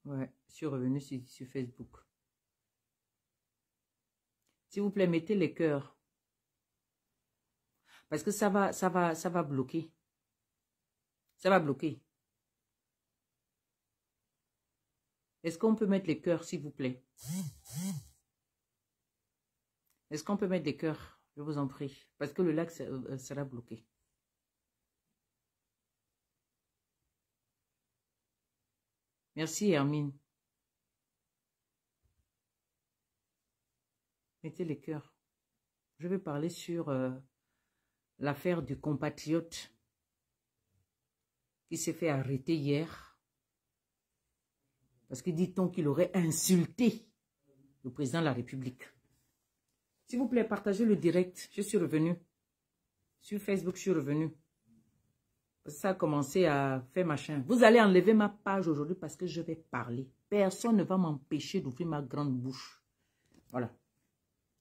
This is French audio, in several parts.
Ouais, je suis revenu sur Facebook. S'il vous plaît, mettez les cœurs. Parce que ça va bloquer. Ça va bloquer. Est-ce qu'on peut mettre les cœurs, s'il vous plaît? Est-ce qu'on peut mettre des cœurs? Je vous en prie. Parce que le lac sera bloqué. Merci, Hermine. Mettez les cœurs. Je vais parler sur l'affaire du compatriote qui s'est fait arrêter hier. Parce que dit-on qu'il aurait insulté le président de la République. S'il vous plaît, partagez le direct. Je suis revenu. Sur Facebook, je suis revenu. Ça a commencé à faire machin. Vous allez enlever ma page aujourd'hui parce que je vais parler. Personne ne va m'empêcher d'ouvrir ma grande bouche. Voilà.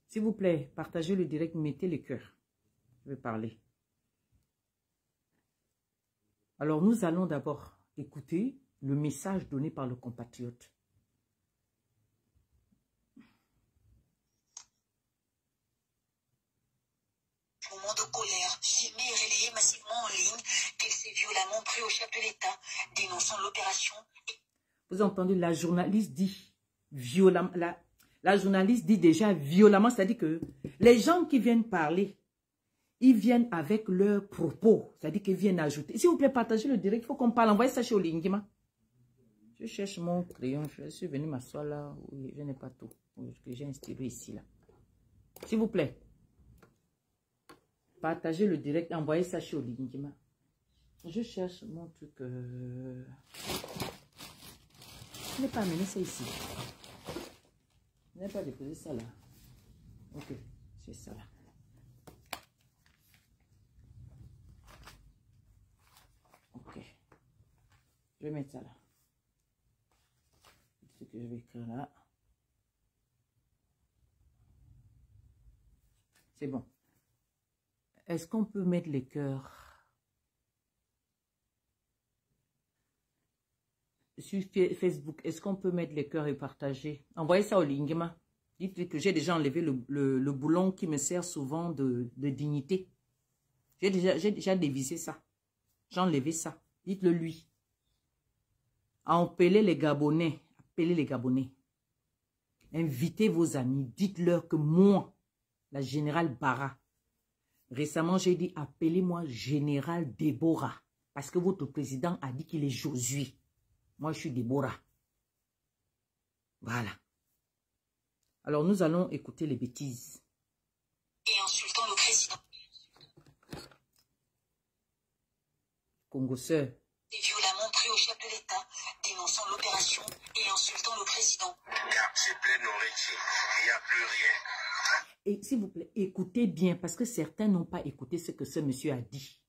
S'il vous plaît, partagez le direct, mettez le cœur. Je vais parler. Alors, nous allons d'abord écouter le message donné par le compatriote. Moment de colère, Jimmy est relayé massivement en ligne qu'elle s'est violemment pris au chef de l'État, dénonçant l'opération. Vous entendez, la journaliste dit violemment, la journaliste dit déjà violemment, c'est-à-dire que les gens qui viennent parler, ils viennent avec leurs propos, c'est-à-dire qu'ils viennent ajouter. S'il vous plaît, partagez le direct, il faut qu'on parle, envoyez ça chez Olingima. Je cherche mon crayon, je suis venu m'asseoir là, oui, je n'ai pas tout, que j'ai installé ici, là. S'il vous plaît. Partagez le direct, envoyez ça chez Olingima. Je cherche mon truc. Je n'ai pas amené ça ici. Je n'ai pas déposé ça là. Ok, c'est ça là. Ok. Je vais mettre ça là. Ce que je vais écrire là. C'est bon. Est-ce qu'on peut mettre les cœurs sur Facebook? Est-ce qu'on peut mettre les cœurs et partager? Envoyez ça au Lingema. Dites-lui que j'ai déjà enlevé le boulon qui me sert souvent de dignité. J'ai déjà dévissé ça. J'ai enlevé ça. Dites-le lui. Appelez les Gabonais. Appelez les Gabonais. Invitez vos amis. Dites-leur que moi, la générale Barra, récemment, j'ai dit, appelez-moi Général Déborah. Parce que votre président a dit qu'il est Josué. Moi, je suis Déborah. Voilà. Alors, nous allons écouter les bêtises. Et insultant le président. Congo sœur. Et violemment pris au chef de l'État, dénonçant l'opération et insultant le président. Il n'y a plus rien. Et s'il vous plaît, écoutez bien, parce que certains n'ont pas écouté ce que ce monsieur a dit.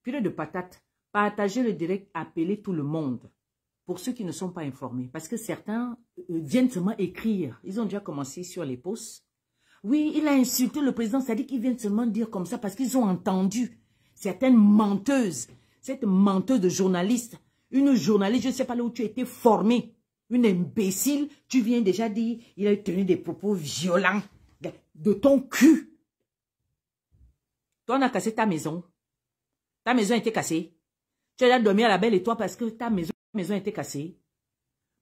Purée de patates, partagez le direct, appelez tout le monde. Pour ceux qui ne sont pas informés. Parce que certains viennent seulement écrire. Ils ont déjà commencé sur les posts. Oui, il a insulté le président, c'est-à-dire qu'ils viennent seulement dire comme ça parce qu'ils ont entendu certaines menteuses. Cette menteuse de journaliste, une journaliste, je ne sais pas là où tu as été formée. Une imbécile, tu viens déjà dire, il a tenu des propos violents de ton cul. Toi, on a cassé ta maison. Ta maison a été cassée. Tu as déjà dormi à la belle étoile parce que ta maison a été cassée.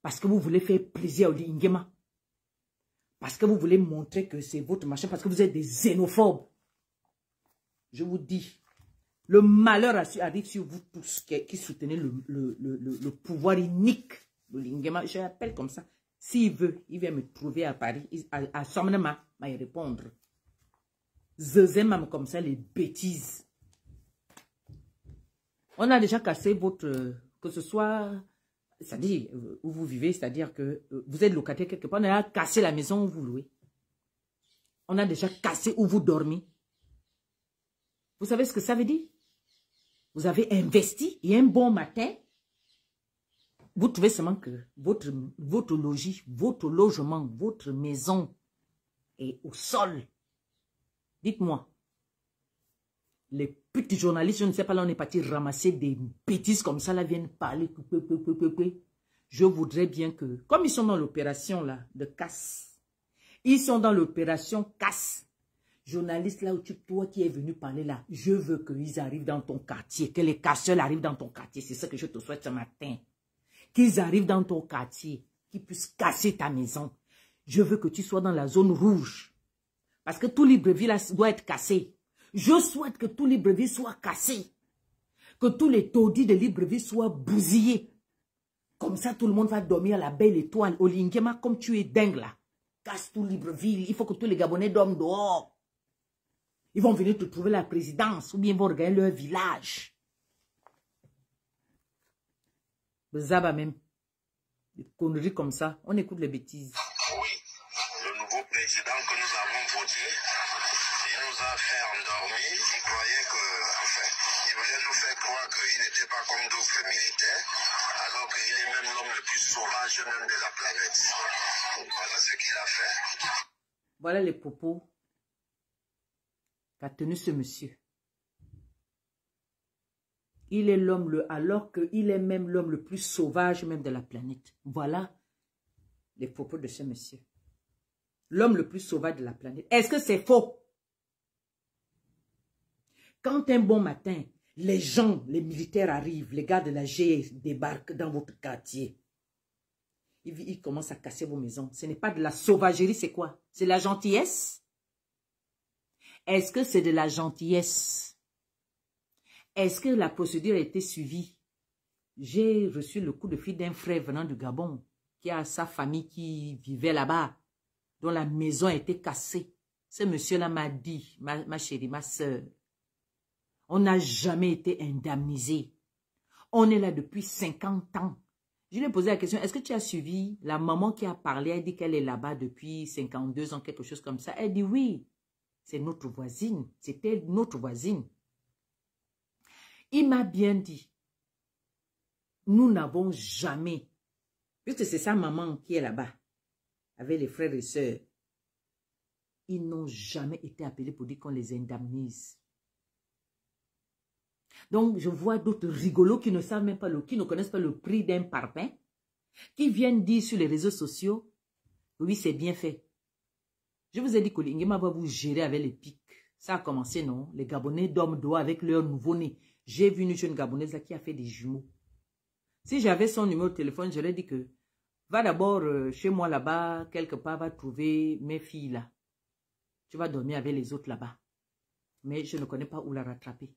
Parce que vous voulez faire plaisir au Lingema. Parce que vous voulez montrer que c'est votre machin. Parce que vous êtes des xénophobes. Je vous dis, le malheur arrive sur vous tous qui soutenez le pouvoir inique. Le Lingema, je l'appelle comme ça. S'il veut, il vient me trouver à Paris, à Somnema, à y répondre. Zezem comme ça, les bêtises. On a déjà cassé votre, que ce soit, c'est-à-dire où vous vivez, c'est-à-dire que vous êtes locataire quelque part, on a cassé la maison où vous louez. On a déjà cassé où vous dormez. Vous savez ce que ça veut dire? Vous avez investi et un bon matin, vous trouvez seulement que votre logis, votre logement, votre maison est au sol. Dites-moi, les petits journalistes, je ne sais pas, là on est parti ramasser des bêtises comme ça, là viennent parler. je voudrais bien que, comme ils sont dans l'opération là de casse, ils sont dans l'opération casse. Journaliste là où toi qui es venu parler là, je veux qu'ils arrivent dans ton quartier, que les casseurs arrivent dans ton quartier. C'est ce que je te souhaite ce matin. Qu'ils arrivent dans ton quartier, qu'ils puissent casser ta maison. Je veux que tu sois dans la zone rouge. Parce que tout Libreville là doit être cassé. Je souhaite que tout Libreville soit cassé. Que tous les taudis de Libreville soient bousillés. Comme ça, tout le monde va dormir à la belle étoile. Au Linkema, comme tu es dingue là. Casse tout Libreville. Il faut que tous les Gabonais dorment dehors. Ils vont venir te trouver la présidence. Ou bien ils vont regagner leur village. Zaba même. Des conneries comme ça. On écoute les bêtises. Oui, le nouveau président que nous avons voté, il nous a fait endormir. Il croyait que, enfin, il voulait nous faire croire qu'il n'était pas comme d'autres militaires, alors qu'il est même l'homme le plus sauvage même de la planète. Voilà ce qu'il a fait. Voilà les propos qu'a tenu ce monsieur. Il est l'homme, alors qu'il est même l'homme le plus sauvage même de la planète. Voilà les propos de ce monsieur. L'homme le plus sauvage de la planète. Est-ce que c'est faux? Quand un bon matin, les gens, les militaires arrivent, les gars de la GE débarquent dans votre quartier. Ils commencent à casser vos maisons. Ce n'est pas de la sauvagerie, c'est quoi? C'est la gentillesse? Est-ce que c'est de la gentillesse? Est-ce que la procédure a été suivie? J'ai reçu le coup de fil d'un frère venant du Gabon qui a sa famille qui vivait là-bas, dont la maison a été cassée. Ce monsieur-là m'a dit, ma chérie, ma soeur, on n'a jamais été indemnisé. On est là depuis 50 ans. Je lui ai posé la question, est-ce que tu as suivi la maman qui a parlé? Elle dit qu'elle est là-bas depuis 52 ans, quelque chose comme ça. Elle dit oui, c'est notre voisine. C'était notre voisine. Il m'a bien dit, nous n'avons jamais, puisque c'est sa maman qui est là-bas, avec les frères et sœurs, ils n'ont jamais été appelés pour dire qu'on les indemnise. Donc, je vois d'autres rigolos qui ne savent même pas, qui ne connaissent pas le prix d'un parpaing, qui viennent dire sur les réseaux sociaux, oui, c'est bien fait. Je vous ai dit que l'Ingema va vous gérer avec les pics. Ça a commencé, non? Les Gabonais dorment dehors avec leur nouveau-né. J'ai vu une jeune Gabonaise là qui a fait des jumeaux. Si j'avais son numéro de téléphone, je lui ai dit que va d'abord chez moi là-bas, quelque part, va trouver mes filles là. Tu vas dormir avec les autres là-bas. Mais je ne connais pas où la rattraper.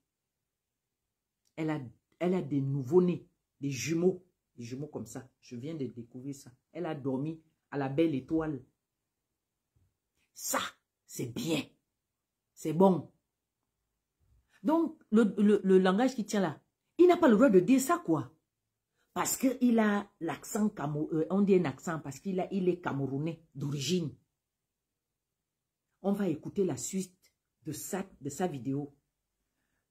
Elle a des nouveaux-nés, des jumeaux comme ça. Je viens de découvrir ça. Elle a dormi à la belle étoile. Ça, c'est bien. C'est bon. Donc, le langage qui tient là, il n'a pas le droit de dire ça, quoi. Parce qu'il a l'accent, on dit un accent, parce qu'il est camerounais d'origine. On va écouter la suite de sa vidéo.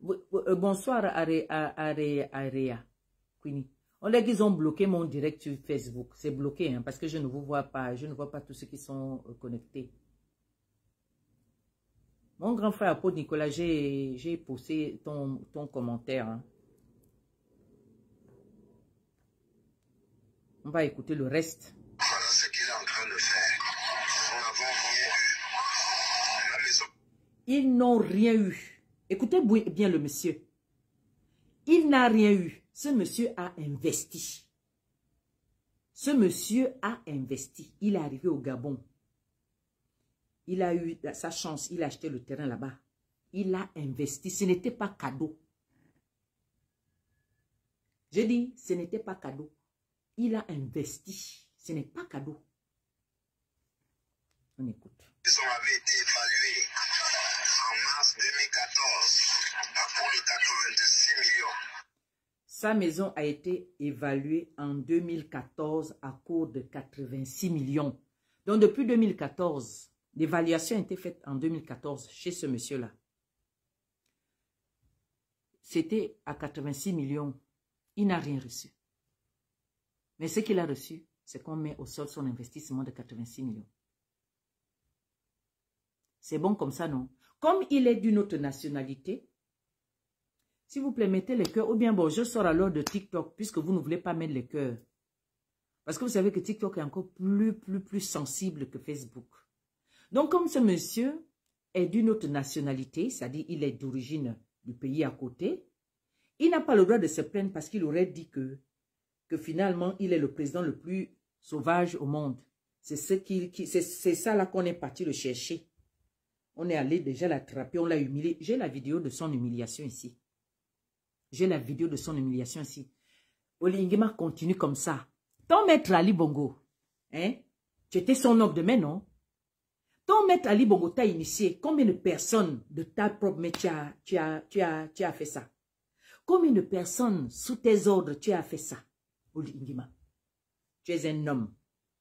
Bonsoir, Area. Queenie. On dit qu'ils ont bloqué mon direct sur Facebook. C'est bloqué, hein, parce que je ne vous vois pas. Je ne vois pas tous ceux qui sont connectés. Mon grand frère Apôtre Nicolas, j'ai posté ton commentaire. Hein. On va écouter le reste. Voilà ce qu'il est en train de faire. Nous n'avons rien eu. La maison. Ils n'ont rien eu. Écoutez bien le monsieur. Il n'a rien eu. Ce monsieur a investi. Ce monsieur a investi. Il est arrivé au Gabon. Il a eu sa chance. Il a acheté le terrain là-bas. Il a investi. Ce n'était pas cadeau. Je dis, ce n'était pas cadeau. Il a investi. Ce n'est pas cadeau. On écoute. La maison avait été évaluée en mars 2014 à court de 86 millions. Sa maison a été évaluée en 2014 à court de 86 millions. Donc, depuis 2014, l'évaluation a été faite en 2014 chez ce monsieur-là. C'était à 86 millions. Il n'a rien reçu. Mais ce qu'il a reçu, c'est qu'on met au sol son investissement de 86 millions. C'est bon comme ça, non? Comme il est d'une autre nationalité, s'il vous plaît, mettez les cœurs. Ou bien, bon, je sors alors de TikTok, puisque vous ne voulez pas mettre les cœurs. Parce que vous savez que TikTok est encore plus sensible que Facebook. Donc, comme ce monsieur est d'une autre nationalité, c'est-à-dire il est d'origine du pays à côté, il n'a pas le droit de se plaindre parce qu'il aurait dit que finalement, il est le président le plus sauvage au monde. C'est ça là qu'on est parti le chercher. On est allé déjà l'attraper, on l'a humilié. J'ai la vidéo de son humiliation ici. J'ai la vidéo de son humiliation ici. Oligima continue comme ça. Ton maître Ali Bongo, hein? Tu étais son homme de main, non? Ton maître Ali Bongo t'a initié. Combien de personnes de ta propre métier tu as fait ça? Combien de personnes sous tes ordres tu as fait ça? Oligima, tu es un homme.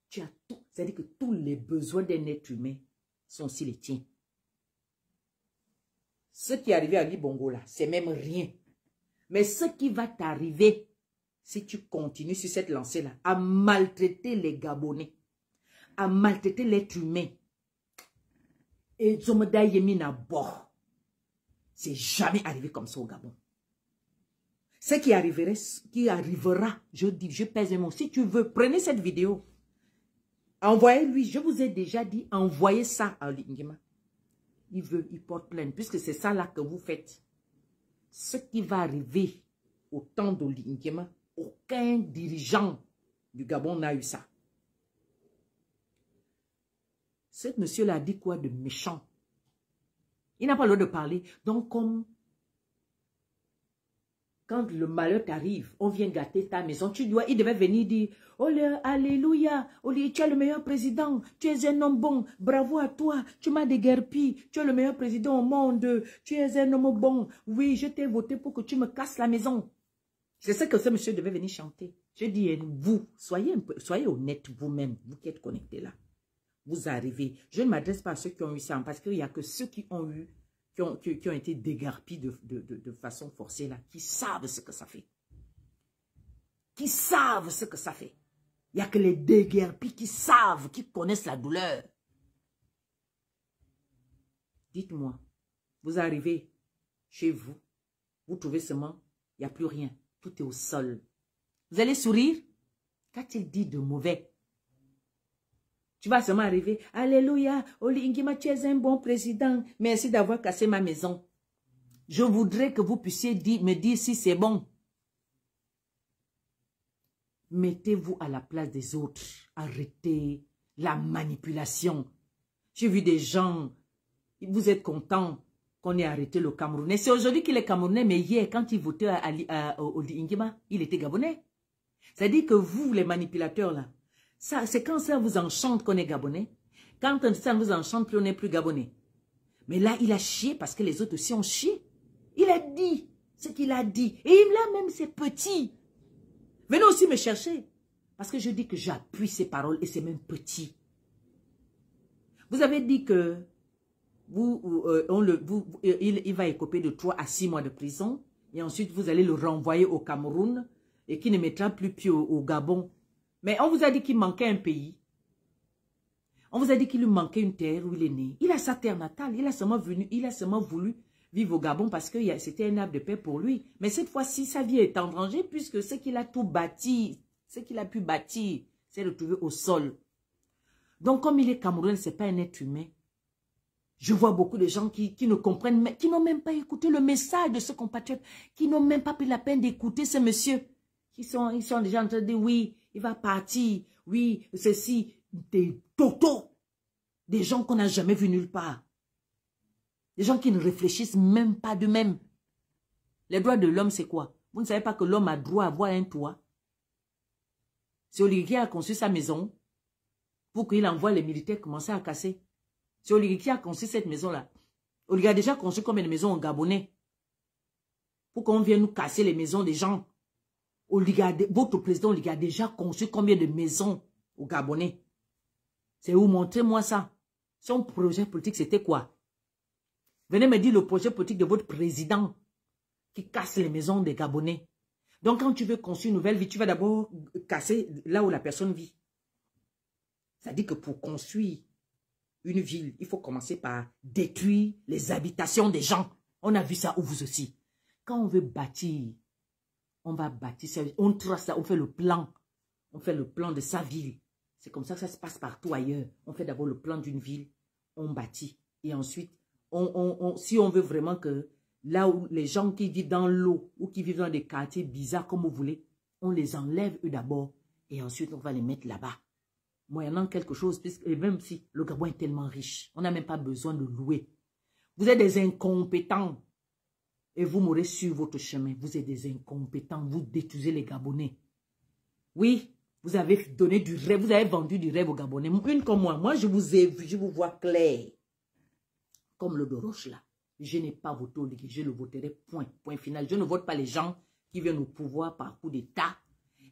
Tu as tout. C'est-à-dire que tous les besoins d'un être humain sont aussi les tiens. Ce qui est arrivé à Ali Bongo là, c'est même rien. Mais ce qui va t'arriver, si tu continues sur cette lancée-là, à maltraiter les Gabonais, à maltraiter l'être humain, et Zomeda Yemina Bor, c'est jamais arrivé comme ça au Gabon. Ce qui arrivera, je dis, je pèse un mot. Si tu veux, prenez cette vidéo. Envoyez-lui, je vous ai déjà dit, envoyez ça à Lingema. Il porte plainte, puisque c'est ça là que vous faites. Ce qui va arriver au temps de Lingema, aucun dirigeant du Gabon n'a eu ça. Ce monsieur-là a dit quoi de méchant? Il n'a pas le droit de parler. Donc, comme quand le malheur t'arrive, on vient gâter ta maison, il devait venir dire, oh alléluia, oh, tu es le meilleur président, tu es un homme bon, bravo à toi, tu m'as déguerpi, tu es le meilleur président au monde, tu es un homme bon, oui, je t'ai voté pour que tu me casses la maison. C'est ça que ce monsieur devait venir chanter. Je dis, vous, soyez honnête vous-même, vous qui êtes connectés là. Vous arrivez. Je ne m'adresse pas à ceux qui ont eu ça, parce qu'il n'y a que ceux qui ont eu, qui ont été dégarpis de façon forcée là, qui savent ce que ça fait. Qui savent ce que ça fait. Il n'y a que les déguerpis qui savent, qui connaissent la douleur. Dites-moi, vous arrivez chez vous, vous trouvez seulement, il n'y a plus rien. Tout est au sol. Vous allez sourire? Qu'a-t-il dit de mauvais? Tu vas seulement arriver. Alléluia. Oli Ngima, tu es un bon président. Merci d'avoir cassé ma maison. Je voudrais que vous puissiez me dire si c'est bon. Mettez-vous à la place des autres. Arrêtez la manipulation. J'ai vu des gens, vous êtes contents qu'on ait arrêté le Camerounais. C'est aujourd'hui qu'il est Camerounais, mais hier, quand il votait à Oli Ngima, il était Gabonais. C'est-à-dire que vous, les manipulateurs là, c'est quand ça vous enchante qu'on est Gabonais. Quand ça ne vous enchante plus, on n'est plus Gabonais. Mais là, il a chié parce que les autres aussi ont chié. Il a dit ce qu'il a dit. Et là même, c'est petit. Venez aussi me chercher. Parce que je dis que j'appuie ces paroles et c'est même petit. Vous avez dit que il va écoper de 3 à 6 mois de prison. Et ensuite, vous allez le renvoyer au Cameroun et qui ne mettra plus pied au Gabon. Mais on vous a dit qu'il manquait un pays. On vous a dit qu'il lui manquait une terre où il est né. Il a sa terre natale. Il a seulement voulu vivre au Gabon parce que c'était un arbre de paix pour lui. Mais cette fois-ci, sa vie est en danger puisque ce qu'il a tout bâti, ce qu'il a pu bâtir, c'est retrouvé au sol. Donc, comme il est Camerounais, ce n'est pas un être humain. Je vois beaucoup de gens qui ne comprennent, qui n'ont même pas écouté le message de ce compatriote, qui n'ont même pas pris la peine d'écouter ce monsieur. Ils sont déjà en train de dire oui, il va partir, oui, ceci, des totos, des gens qu'on n'a jamais vus nulle part, des gens qui ne réfléchissent même pas d'eux-mêmes. Les droits de l'homme, c'est quoi? Vous ne savez pas que l'homme a droit à avoir un toit? C'est Oligui qui a conçu sa maison pour qu'il envoie les militaires commencer à casser. C'est Oligui qui a conçu cette maison-là. Oligui a déjà conçu combien de maisons au Gabonais? Pour qu'on vienne nous casser les maisons des gens. Votre président Oligui a déjà conçu combien de maisons au Gabonais? C'est où? Montrez-moi ça. Son projet politique, c'était quoi? Venez me dire le projet politique de votre président qui casse les maisons des Gabonais. Donc, quand tu veux construire une nouvelle vie, tu vas d'abord casser là où la personne vit. C'est-à-dire que pour construire une ville, il faut commencer par détruire les habitations des gens. On a vu ça où vous aussi. Quand on veut bâtir, on va bâtir, on trace ça, on fait le plan. On fait le plan de sa ville. C'est comme ça que ça se passe partout ailleurs. On fait d'abord le plan d'une ville, on bâtit. Et ensuite, si on veut vraiment que là où les gens qui vivent dans l'eau ou qui vivent dans des quartiers bizarres comme vous voulez, on les enlève eux d'abord et ensuite on va les mettre là-bas. Moyennant quelque chose, et même si le Gabon est tellement riche, on n'a même pas besoin de louer. Vous êtes des incompétents et vous mourrez sur votre chemin. Vous êtes des incompétents, vous détruisez les Gabonais. Oui, vous avez donné du rêve, vous avez vendu du rêve aux Gabonais. Une comme moi je vous ai vu, je vous vois clair. Comme le de Roche là. Je n'ai pas voté au je le voterai, point final. Je ne vote pas les gens qui viennent au pouvoir par coup d'État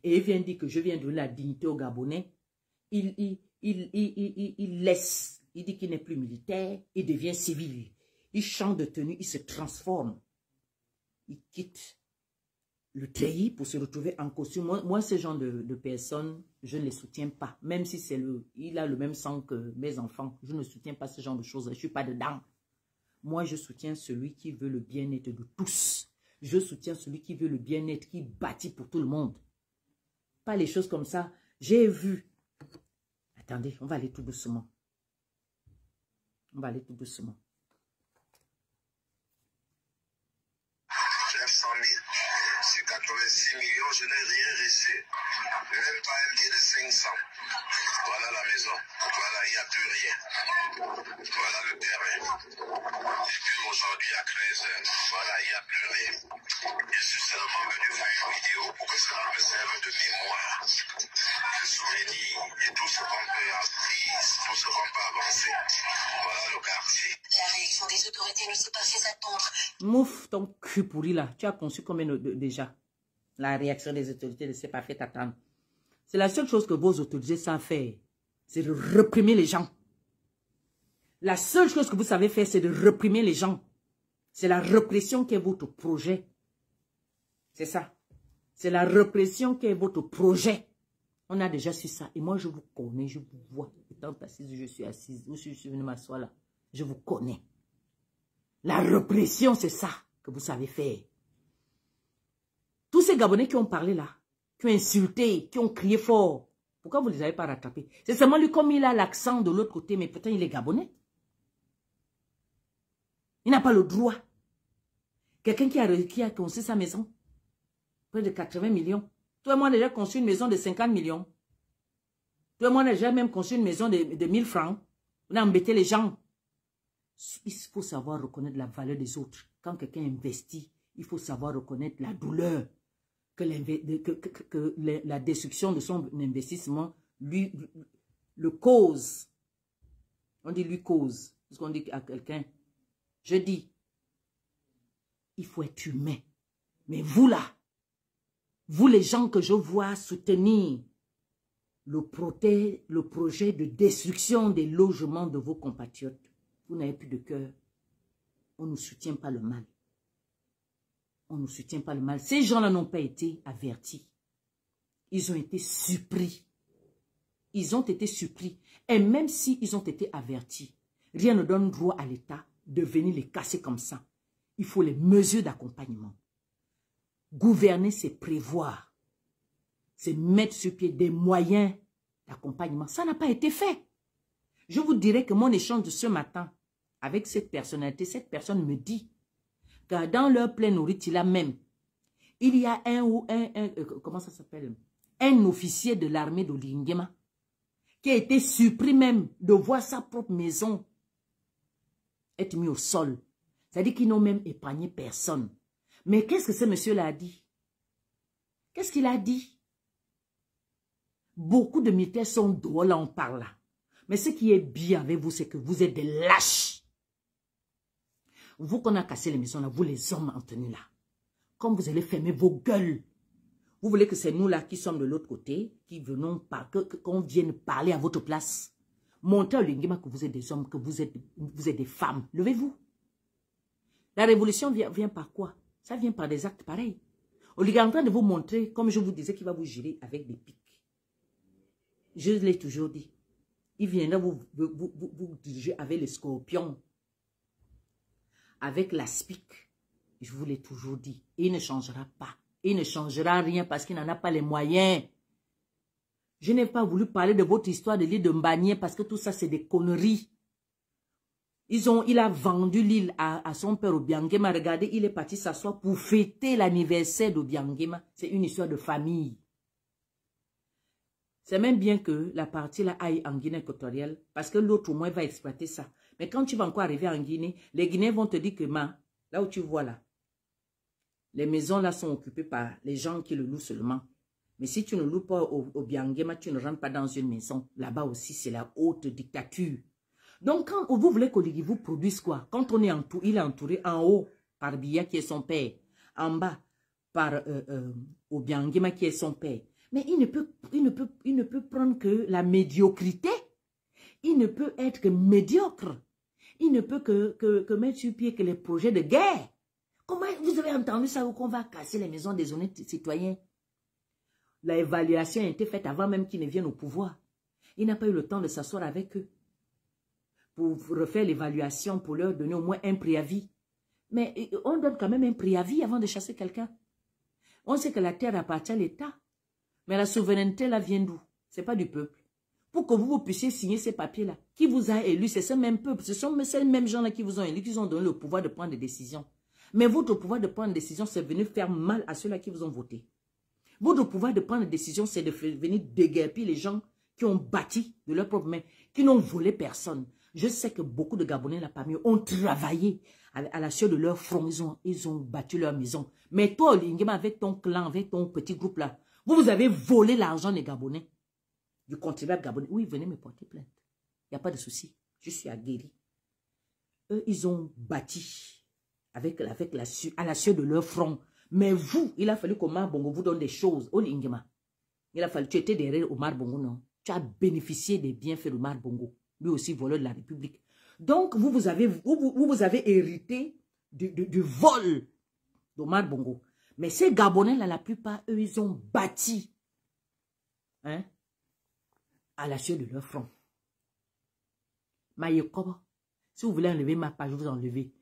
et ils viennent dire que je viens donner la dignité aux Gabonais. Il laisse, il dit qu'il n'est plus militaire, il devient civil. Il change de tenue, il se transforme. Il quitte le treillis pour se retrouver en costume. Moi ce genre de personnes, je ne les soutiens pas. Même si il a le même sang que mes enfants, je ne soutiens pas ce genre de choses. Je ne suis pas dedans. Moi, je soutiens celui qui veut le bien-être de tous. Je soutiens celui qui veut le bien-être, qui bâtit pour tout le monde. Pas les choses comme ça. J'ai vu. Attendez, on va aller tout doucement. On va aller tout doucement. 900 000. C'est 86 millions, je n'ai rien reçu. Même pas un billet de 500. Voilà la maison. Voilà, il n'y a plus rien. Voilà le terrain. Et puis aujourd'hui à 13h, voilà, il n'y a plus rien. Je suis seulement venu faire une vidéo pour que cela me serve de mémoire, de souvenir et tout ce qu'on peut apprendre, tout ce qu'on peut avancer. Voilà le quartier. La réaction des autorités ne s'est pas fait attendre. Mouf, ton cul pourri là. Tu as conçu combien déjà? La réaction des autorités ne s'est pas fait attendre. C'est la seule chose que vos autorités savent faire. C'est de réprimer les gens. La seule chose que vous savez faire, c'est de réprimer les gens. C'est la répression qui est votre projet. C'est ça. C'est la répression qui est votre projet. On a déjà su ça. Et moi, je vous connais, je vous vois. Étant assise, je suis assise. Où je suis venue m'asseoir là. Je vous connais. La répression, c'est ça que vous savez faire. Tous ces Gabonais qui ont parlé là, qui ont insulté, qui ont crié fort, pourquoi vous ne les avez pas rattrapés? C'est seulement lui comme il a l'accent de l'autre côté, mais pourtant il est Gabonais. Il n'a pas le droit. Quelqu'un qui a construit sa maison, près de 80 millions. Toi et moi, on a déjà construit une maison de 50 millions. Toi et moi, on a déjà même construit une maison de 1000 francs. On a embêté les gens. Il faut savoir reconnaître la valeur des autres. Quand quelqu'un investit, il faut savoir reconnaître la douleur que la destruction de son investissement lui le cause. On dit lui cause. Parce qu'on dit à quelqu'un, je dis, il faut être humain. Mais vous là, vous les gens que je vois soutenir le projet de destruction des logements de vos compatriotes, vous n'avez plus de cœur. On ne soutient pas le mal. On ne soutient pas le mal. Ces gens-là n'ont pas été avertis. Ils ont été surpris. Ils ont été surpris. Et même s'ils ont été avertis, rien ne donne droit à l'État de venir les casser comme ça. Il faut les mesures d'accompagnement. Gouverner, c'est prévoir. C'est mettre sur pied des moyens d'accompagnement. Ça n'a pas été fait. Je vous dirais que mon échange de ce matin avec cette personnalité, cette personne me dit que dans leur plein nourriture là même, il y a comment ça s'appelle? Un officier de l'armée de Lingema qui a été surpris même de voir sa propre maison être mise au sol. C'est-à-dire qu'ils n'ont même épargné personne. Mais qu'est-ce que ce monsieur-là a dit? Qu'est-ce qu'il a dit? Beaucoup de militaires sont dehors, là on parle là. Mais ce qui est bien avec vous, c'est que vous êtes des lâches. Vous qu'on a cassé les maisons là, vous les hommes en tenue là. Comme vous allez fermer vos gueules. Vous voulez que c'est nous là qui sommes de l'autre côté, qui venons qu'on vienne parler à votre place. Montrez au Lingema que vous êtes des hommes, que vous êtes des femmes. Levez-vous. La révolution vient par quoi? Ça vient par des actes pareils. Olivier est en train de vous montrer, comme je vous disais, qu'il va vous gérer avec des pics. Je l'ai toujours dit. Il viendra vous diriger avec les scorpions. Avec l'aspic. Je vous l'ai toujours dit. Et il ne changera pas. Il ne changera rien parce qu'il n'en a pas les moyens. Je n'ai pas voulu parler de votre histoire de l'île de Mbanié parce que tout ça, c'est des conneries. Il a vendu l'île à son père Obiangema. Regardez, il est parti s'asseoir pour fêter l'anniversaire d'Obiangema. C'est une histoire de famille. C'est même bien que la partie là aille en Guinée équatoriale parce que l'autre au moins va exploiter ça. Mais quand tu vas encore arriver en Guinée, les Guinéens vont te dire que là où tu vois là, les maisons là sont occupées par les gens qui le louent seulement. Mais si tu ne loues pas au Biangema, tu ne rentres pas dans une maison. Là-bas aussi, c'est la haute dictature. Donc, quand vous voulez qu'Oligui vous produise quoi? Quand on est entouré, il est entouré en haut par Biya qui est son père, en bas par Obiangema qui est son père. Mais il ne peut prendre que la médiocrité. Il ne peut être que médiocre. Il ne peut que mettre sur pied que les projets de guerre. Comment vous avez entendu ça ou qu'on va casser les maisons des honnêtes citoyens? L'évaluation a été faite avant même qu'ils ne viennent au pouvoir. Il n'a pas eu le temps de s'asseoir avec eux pour refaire l'évaluation, pour leur donner au moins un préavis. Mais on donne quand même un préavis avant de chasser quelqu'un. On sait que la terre appartient à l'État. Mais la souveraineté là vient d'où? Ce n'est pas du peuple. Pour que vous puissiez signer ces papiers-là, qui vous a élu, c'est ce même peuple. Ce sont ces mêmes gens-là qui vous ont élu, qui vous ont donné le pouvoir de prendre des décisions. Mais votre pouvoir de prendre des décisions, c'est venu faire mal à ceux-là qui vous ont voté. Votre pouvoir de prendre des décisions, c'est de venir déguerpir les gens qui ont bâti de leurs propres mains, qui n'ont volé personne. Je sais que beaucoup de Gabonais là parmi eux ont travaillé à la sueur de leur front. Ils ont bâti leur maison. Mais toi, Olingema, avec ton clan, avec ton petit groupe là, vous avez volé l'argent des Gabonais, du contribuable gabonais. Oui, venez me porter plainte. Il n'y a pas de souci. Je suis aguerri. Eux, ils ont bâti à la sueur de leur front. Mais vous, il a fallu qu'Omar Bongo vous donne des choses. Olingema, il a fallu, tu étais derrière Omar Bongo, non? Tu as bénéficié des bienfaits d'Omar Bongo. Lui aussi voleur de la République. Donc, vous avez hérité du vol d'Omar Bongo. Mais ces Gabonais, là, la plupart, eux, ils ont bâti à la sueur de leur front. Maïekoba, si vous voulez enlever ma page, vous enlevez.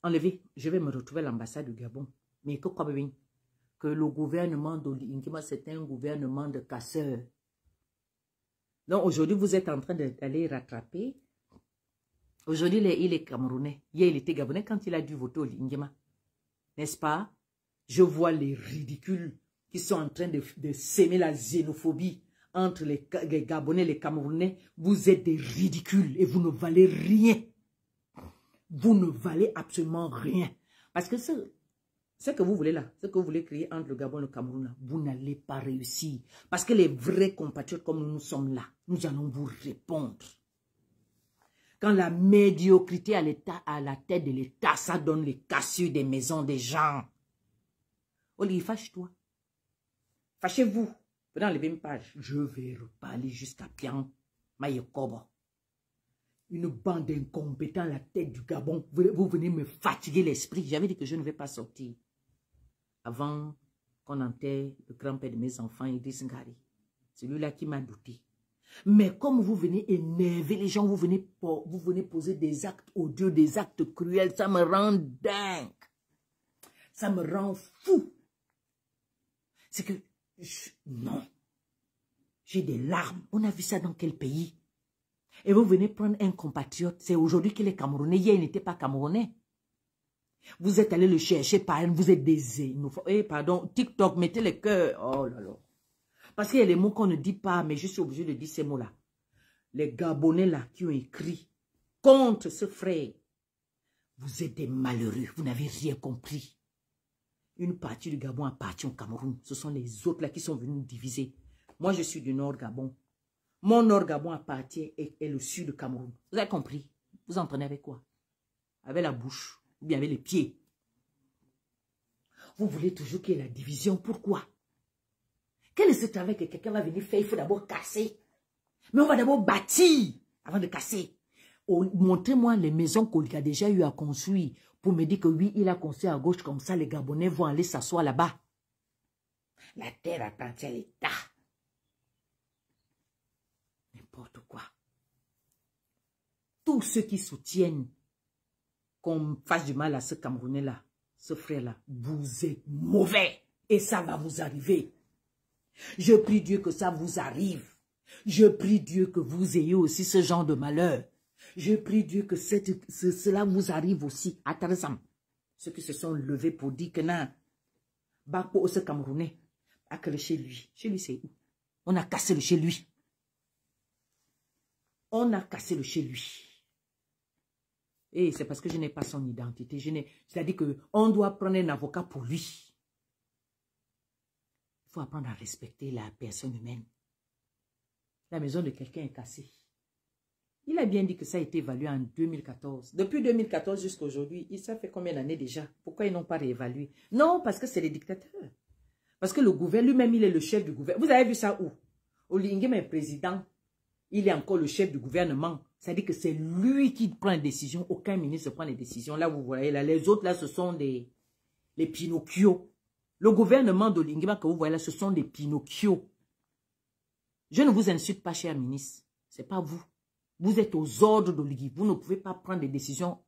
Enlevez, je vais me retrouver à l'ambassade du Gabon. Mais que le gouvernement d'Olingema, c'est un gouvernement de casseurs. Donc aujourd'hui, vous êtes en train d'aller rattraper. Aujourd'hui, il est Camerounais. Hier, il était Gabonais quand il a dû voter Olingema. N'est-ce pas? Je vois les ridicules qui sont en train de s'aimer la xénophobie entre les Gabonais et les Camerounais. Vous êtes des ridicules et vous ne valez rien. Vous ne valez absolument rien. Parce que ce que vous voulez là, ce que vous voulez créer entre le Gabon et le Cameroun, là, vous n'allez pas réussir. Parce que les vrais compatriotes comme nous sommes là, nous allons vous répondre. Quand la médiocrité à la tête de l'État, ça donne les cassures des maisons des gens. Oli, fâche-toi. Fâchez-vous. Venez enlever une page. Je vais reparler jusqu'à Pian, Maïekoba. Une bande d'incompétents à la tête du Gabon. Vous venez me fatiguer l'esprit. J'avais dit que je ne vais pas sortir. Avant qu'on enterre le grand-père de mes enfants, Idriss Ngari. Celui-là qui m'a douté. Mais comme vous venez énerver les gens, vous venez poser des actes odieux, des actes cruels, ça me rend dingue. Ça me rend fou. C'est que, non. J'ai des larmes. On a vu ça dans quel pays? Et vous venez prendre un compatriote. C'est aujourd'hui qu'il est Camerounais. Hier, il n'était pas Camerounais. Vous êtes allé le chercher par un, vous êtes des xénophobes. Pardon, TikTok, mettez les cœurs. Oh là là. Parce qu'il y a les mots qu'on ne dit pas, mais je suis obligé de dire ces mots-là. Les Gabonais là qui ont écrit contre ce frère. Vous êtes des malheureux. Vous n'avez rien compris. Une partie du Gabon appartient au Cameroun. Ce sont les autres là qui sont venus nous diviser. Moi, je suis du Nord Gabon. Mon Nord Gabon appartient et le Sud du Cameroun. Vous avez compris? Vous entraînez avec quoi? Avec la bouche ou bien avec les pieds. Vous voulez toujours qu'il y ait la division. Pourquoi? Quel est ce travail que quelqu'un va venir faire? Il faut d'abord casser. Mais on va d'abord bâtir avant de casser. Montrez-moi les maisons qu'il a déjà eu à construire pour me dire que oui, il a construit à gauche comme ça. Les Gabonais vont aller s'asseoir là-bas. La terre appartient à l'État. N'importe quoi. Tous ceux qui soutiennent qu'on fasse du mal à ce Camerounais-là, ce frère-là, vous êtes mauvais. Et ça va vous arriver. Je prie Dieu que ça vous arrive. Je prie Dieu que vous ayez aussi ce genre de malheur. Je prie Dieu que cela vous arrive aussi à Tarzan. Ceux qui se sont levés pour dire que non, Bako ce Camerounais a que le chez lui. Chez lui, c'est où? On a cassé le chez lui. On a cassé le chez lui. Et c'est parce que je n'ai pas son identité. C'est-à-dire qu'on doit prendre un avocat pour lui. Il faut apprendre à respecter la personne humaine. La maison de quelqu'un est cassée. Il a bien dit que ça a été évalué en 2014. Depuis 2014 jusqu'à aujourd'hui, ça fait combien d'années déjà? Pourquoi ils n'ont pas réévalué? Non, parce que c'est les dictateurs. Parce que le gouvernement, lui-même, il est le chef du gouvernement. Vous avez vu ça où? Ouli Nguema est président. Il est encore le chef du gouvernement. C'est-à-dire que c'est lui qui prend les décisions. Aucun ministre ne prend les décisions. Là, vous voyez, là, les autres, là, ce sont les Pinocchio. Le gouvernement d'Ouli Nguema que vous voyez là, ce sont des Pinocchio. Je ne vous insulte pas, cher ministre. Ce n'est pas vous. Vous êtes aux ordres d'Oligui. Vous ne pouvez pas prendre des décisions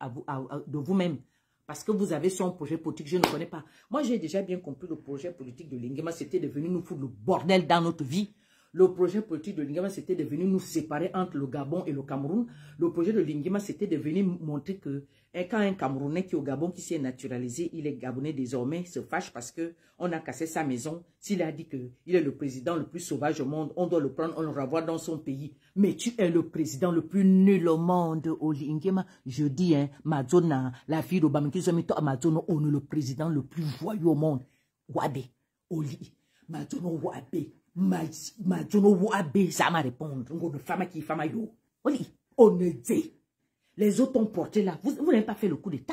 de vous-même. Parce que vous avez son projet politique, je ne connais pas. Moi, j'ai déjà bien compris le projet politique de Nguema. C'était de venir nous foutre le bordel dans notre vie. Le projet politique de Nguema, c'était de venir nous séparer entre le Gabon et le Cameroun. Le projet de Nguema, c'était de venir montrer que quand un Camerounais qui est au Gabon, qui s'est naturalisé, il est Gabonais désormais, se fâche parce qu'on a cassé sa maison. S'il a dit qu'il est le président le plus sauvage au monde, on doit le prendre, on le revoit dans son pays. Mais tu es le président le plus nul au monde, Oli Nguema. Je dis, hein, Mazona, la fille de Bamikizomito Amazono, on est le président le plus voyou au monde. Wabe, Oli, Mazono Wabe. Mazono Wabe, ça m'a répondu. Une femme qui est femme yo. Oli, on est dit. Les autres ont porté là. Vous n'avez pas fait le coup d'état.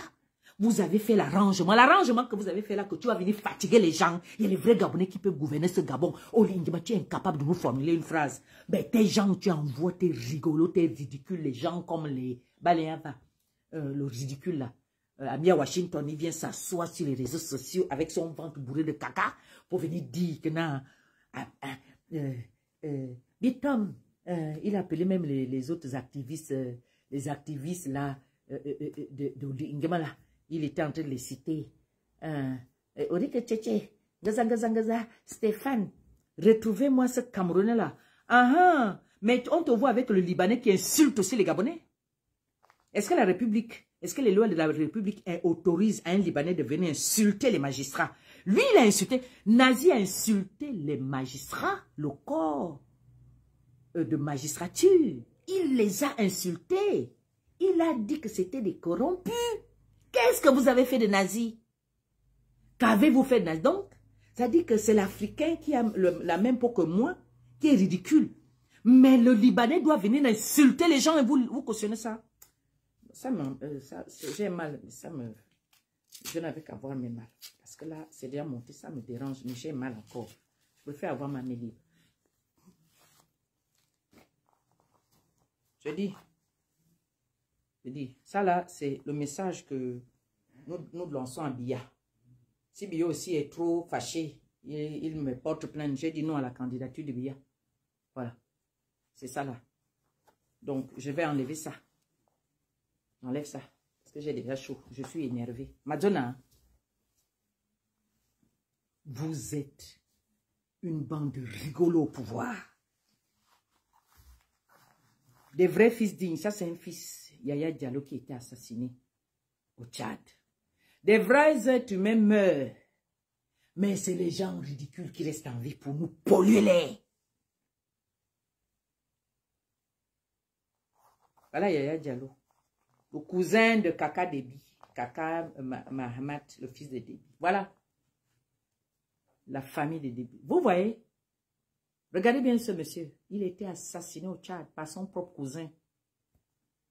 Vous avez fait l'arrangement. L'arrangement que vous avez fait là, que tu vas venir fatiguer les gens. Il y a les vrais Gabonais qui peuvent gouverner ce Gabon. Oli Nguema, tu es incapable de nous formuler une phrase. Ben, tes gens, tu envoies tes rigolos, tes ridicules, les gens comme les Baléava. Le ridicule là. Amia Washington, il vient s'asseoir sur les réseaux sociaux avec son ventre bourré de caca pour venir dire que non. Bitom, il a appelé même les autres activistes, là, de Nguema là. Il était en train de les citer. Orike Tchétché, Gaza, Stéphane, retrouvez-moi ce Camerounais là. Ah, mais on te voit avec le Libanais qui insulte aussi les Gabonais. Est-ce que la République, est-ce que les lois de la République autorisent un Libanais de venir insulter les magistrats? Lui, il a insulté. Nazi a insulté les magistrats, le corps de magistrature. Il les a insultés. Il a dit que c'était des corrompus. Qu'est-ce que vous avez fait de Nazi? Qu'avez-vous fait de Nazi? Donc, ça dit que c'est l'Africain qui a la même peau que moi, qui est ridicule. Mais le Libanais doit venir insulter les gens et vous cautionnez ça. J'ai mal, je n'avais qu'à avoir mes mal. Parce que là, c'est déjà monté, ça me dérange, mais j'ai mal encore. Je préfère avoir ma main libre. Je dis, ça là, c'est le message que nous lançons à Biya. Si Biya aussi est trop fâché, il me porte plainte. J'ai dit non à la candidature de Biya. Voilà. C'est ça là. Donc, je vais enlever ça. J'enlève ça. Parce que j'ai déjà chaud. Je suis énervé. Madonna, vous êtes une bande de rigolos au pouvoir. Des vrais fils dignes. Ça, c'est un fils, Yaya Diallo, qui était assassiné au Tchad. Des vrais êtres humains meurent. Mais c'est les gens ridicules qui restent en vie pour nous polluer les. Voilà Yaya Diallo. Le cousin de Kaka Déby. Kaka Mahamat, le fils de Déby. Voilà. La famille de Déby. Vous voyez? Regardez bien ce monsieur. Il a été assassiné au Tchad par son propre cousin.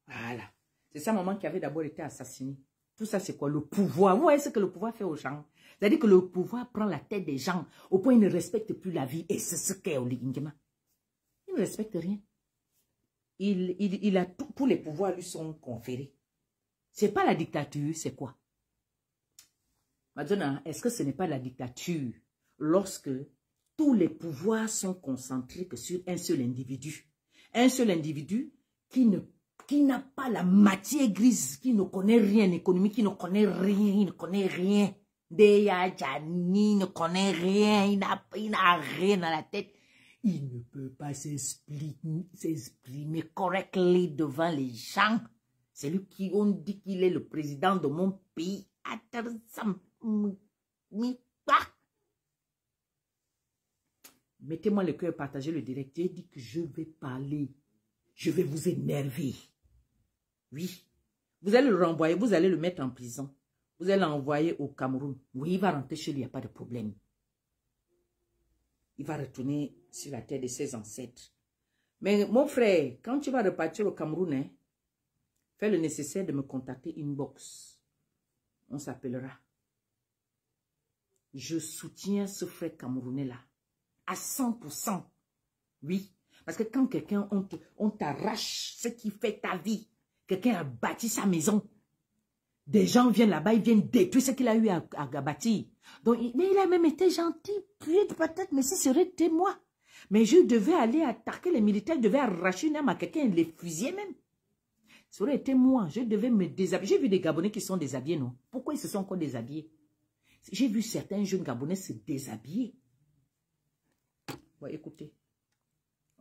Voilà. C'est sa maman qui avait d'abord été assassinée. Tout ça, c'est quoi? Le pouvoir. Vous voyez ce que le pouvoir fait aux gens? C'est-à-dire que le pouvoir prend la tête des gens au point où il ne respecte plus la vie. Et c'est ce qu'est Oli Nguema. Il ne respecte rien. Il a tous les pouvoirs lui sont conférés. C'est pas la dictature, c'est quoi? Madonna, est-ce que ce n'est pas la dictature lorsque tous les pouvoirs sont concentrés que sur un seul individu? Un seul individu qui n'a pas la matière grise, qui ne connaît rien en économie, qui ne connaît rien, il ne connaît rien. Deya Djani ne connaît rien, il n'a rien dans la tête. Il ne peut pas s'exprimer correctement devant les gens. C'est lui qui, on dit qu'il est le président de mon pays. Mettez-moi le cœur, partagez le direct. J'ai dit que je vais parler. Je vais vous énerver. Oui. Vous allez le renvoyer, vous allez le mettre en prison. Vous allez l'envoyer au Cameroun. Oui, il va rentrer chez lui, il n'y a pas de problème. Il va retourner sur la terre de ses ancêtres. Mais mon frère, quand tu vas repartir au Cameroun, hein, fais le nécessaire de me contacter inbox. On s'appellera. Je soutiens ce frère camerounais-là. À 100%. Oui. Parce que quand quelqu'un, on t'arrache ce qui fait ta vie. Quelqu'un a bâti sa maison. Des gens viennent là-bas, ils viennent détruire ce qu'il a eu à bâtir. Donc, mais il a même été gentil, peut-être, mais si ce serait été moi. Mais je devais aller attaquer les militaires, je devais arracher une arme à quelqu'un et les fusiller même. Ça aurait été moi, je devais me déshabiller. J'ai vu des Gabonais qui sont déshabillés, non? Pourquoi ils se sont encore déshabillés? J'ai vu certains jeunes Gabonais se déshabiller. Ouais, écoutez,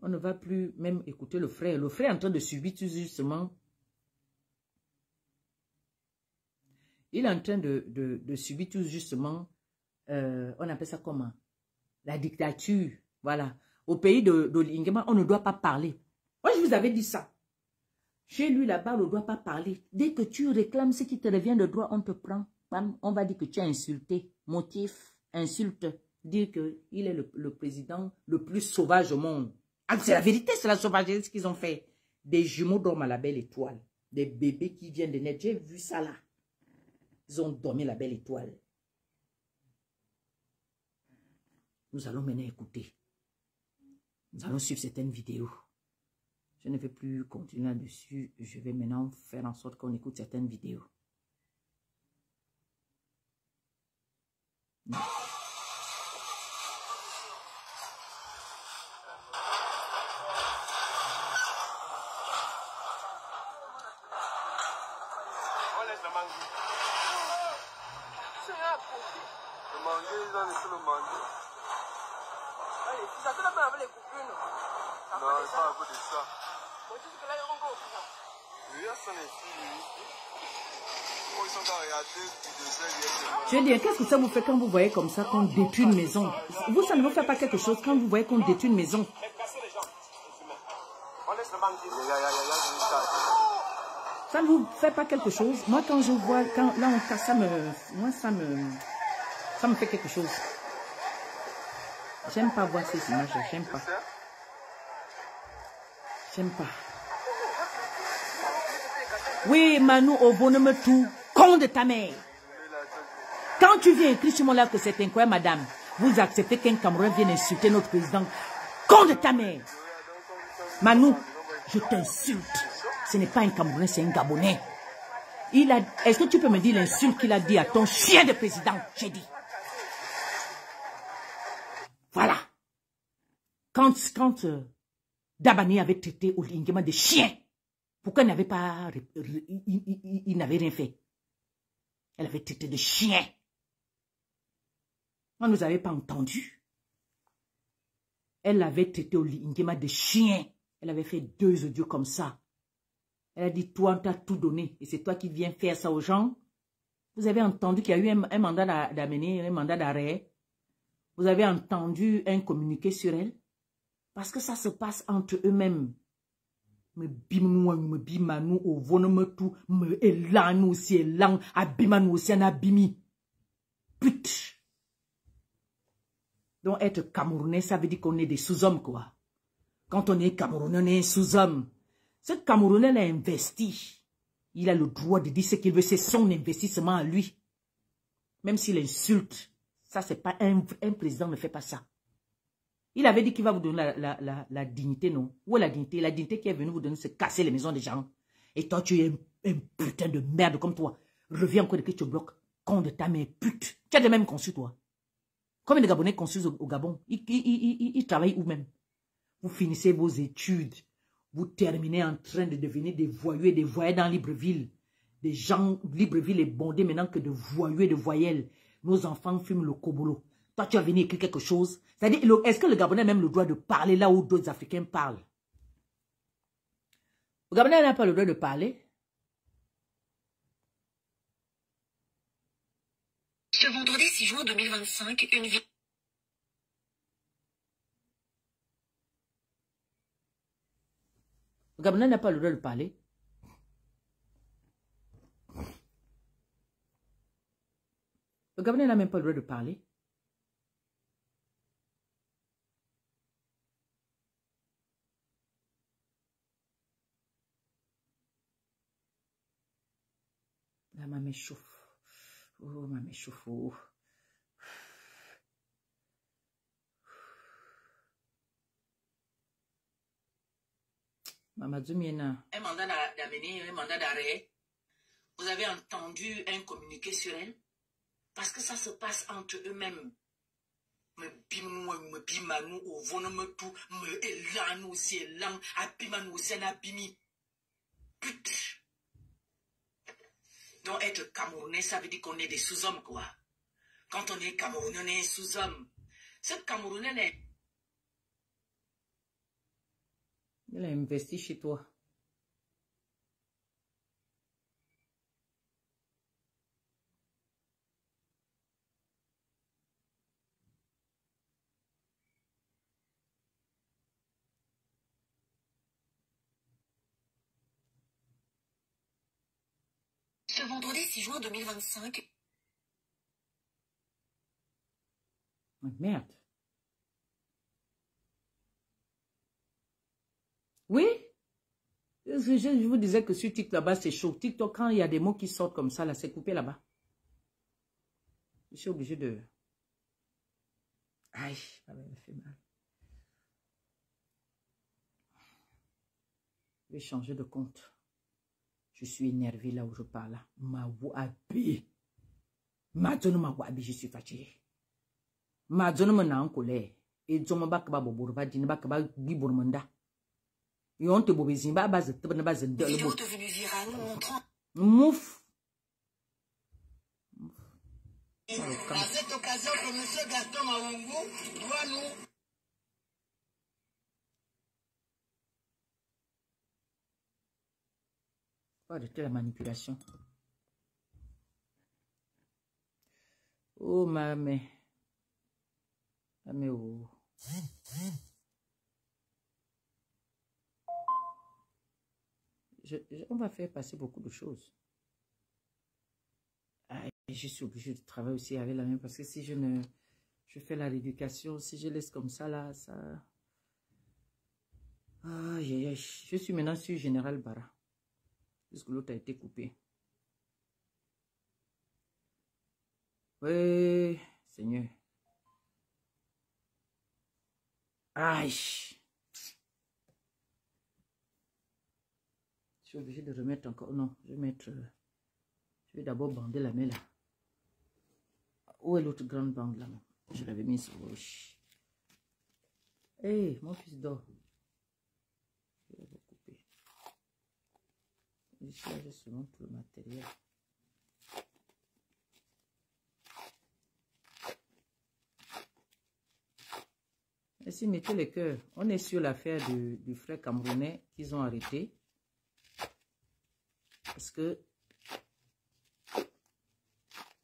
on ne va plus même écouter le frère. Le frère est en train de subir tout justement. Il est en train de subir tout justement, on appelle ça comment? La dictature, voilà. Au pays de l'Ingema, on ne doit pas parler. Moi, je vous avais dit ça. Chez lui, là-bas, on ne doit pas parler. Dès que tu réclames ce qui te revient de droit, on te prend. On va dire que tu as insulté. Motif, insulte. Dire qu'il est le président le plus sauvage au monde. Ah, c'est la vérité, c'est la sauvagerie ce qu'ils ont fait. Des jumeaux dorment à la belle étoile. Des bébés qui viennent de naître. J'ai vu ça là. Ils ont dormi la belle étoile. Nous allons maintenant écouter. Nous allons suivre certaines vidéos. Je ne vais plus continuer là-dessus. Je vais maintenant faire en sorte qu'on écoute certaines vidéos. Non. Je veux dire, qu'est-ce que ça vous fait quand vous voyez comme ça qu'on détruit une maison? Vous, ça ne vous fait pas quelque chose quand vous voyez qu'on détruit une maison? Ça ne vous fait pas quelque chose? Moi, quand je vois, là, on casse, ça me fait quelque chose. J'aime pas voir ces images, j'aime pas. J'aime pas. Oui, Manu, au bonhomme tout, con de ta mère. Quand tu viens écrire sur mon live que c'est incroyable, madame, vous acceptez qu'un Camerounais vienne insulter notre président. Con de ta mère. Manu, je t'insulte. Ce n'est pas un Camerounais, c'est un Gabonais. Est-ce que tu peux me dire l'insulte qu'il a dit à ton chien de président? J'ai dit. Voilà. Quand Dabani avait traité Olingema de chien, pourquoi il n'avait pas... Il n'avait rien fait. Elle avait traité de chien. On ne nous avait pas entendu. Elle avait traité Olingema de chien. Elle avait fait 2 audios comme ça. Elle a dit, toi, on t'a tout donné. Et c'est toi qui viens faire ça aux gens. Vous avez entendu qu'il y a eu un mandat d'amener, un mandat d'arrêt. Vous avez entendu un communiqué sur elle. Parce que ça se passe entre eux-mêmes. Me bimouan, me bimanu, au vonome tout, me elan aussi elan, abiman aussi en abimi. Pute. Donc être Camerounais, ça veut dire qu'on est des sous-hommes, quoi. Quand on est Camerounais, on est un sous-homme. Ce Camerounais l'a investi. Il a le droit de dire ce qu'il veut, c'est son investissement à lui. Même s'il insulte. Ça, c'est pas un président ne fait pas ça. Il avait dit qu'il va vous donner la dignité, non? Où est la dignité? La dignité qui est venue vous donner, c'est casser les maisons des gens. Et toi, tu es un putain de merde comme toi. Reviens encore de que tu bloques. Con de ta mère, pute. Tu as de même conçu, toi. Combien de Gabonais conçus au Gabon? Ils travaillent où même? Vous finissez vos études. Vous terminez en train de devenir des voyous et des voyelles dans Libreville. Des gens, Libreville est bondé maintenant que de voyous et de voyelles. Nos enfants fument le kobolo. Toi, tu as venu écrire quelque chose. C'est-à-dire, est-ce que le Gabonais a même le droit de parler là où d'autres Africains parlent? Le Gabonais n'a pas le droit de parler. Ce vendredi 6 juin 2025, une vie... Le Gabonais n'a pas le droit de parler. Le Gabonais n'a même pas le droit de parler. Là, ma m'échauffe. Oh, ma m'échauffe. Oh. Maman Zumiena. Un mandat d'amener, un mandat d'arrêt. Vous avez entendu un communiqué sur elle? Parce que ça se passe entre eux-mêmes. Me bimanu au vonomu tout, me elan aussi elan, abiman aussi un abimi. Donc être Camerounais, ça veut dire qu'on est des sous-hommes, quoi. Quand on est Camerounais, on est un sous-homme. Ce Camerounais n'est... Il a investi chez toi. Ce vendredi 6 juin 2025... Merde. Oui? Je vous disais que sur TikTok là-bas, c'est chaud. TikTok, quand il y a des mots qui sortent comme ça, là, c'est coupé là-bas. Je suis obligé de... Aïe, ça me fait mal. Je vais changer de compte. Je suis énervé là où je parle. Ma wabi. Ma zone ma wabi, je suis fatigué. Ma zone me na en colère. Et zone ma kaba boborba, dine ba kaba bibormanda. Et on te bobezin ba base de na base de. Vidéo devenue virale montrant... Mouf. À cette occasion, que M. Gaston Mawongo doit nous... Faut arrêter la manipulation. Oh, mamé. Mamé, oh. On va faire passer beaucoup de choses. Ah, je suis obligée de travailler aussi avec la main parce que si je fais la rééducation, si je laisse comme ça, là, ça... Aïe, aïe, aïe. Je suis maintenant sur Général Bara. Puisque l'autre a été coupé. Oui, Seigneur. Aïe. Je suis obligé de remettre encore. Non, je vais mettre... Je vais d'abord bander la main là. Où est l'autre grande bande là? Je l'avais mis sur gauche. Hé, mon fils dort. Je vais le couper. Ici, là, j'ai seulement tout le matériel. Ici, mettez le cœur. On est sur l'affaire du frère camerounais qu'ils ont arrêté. Parce que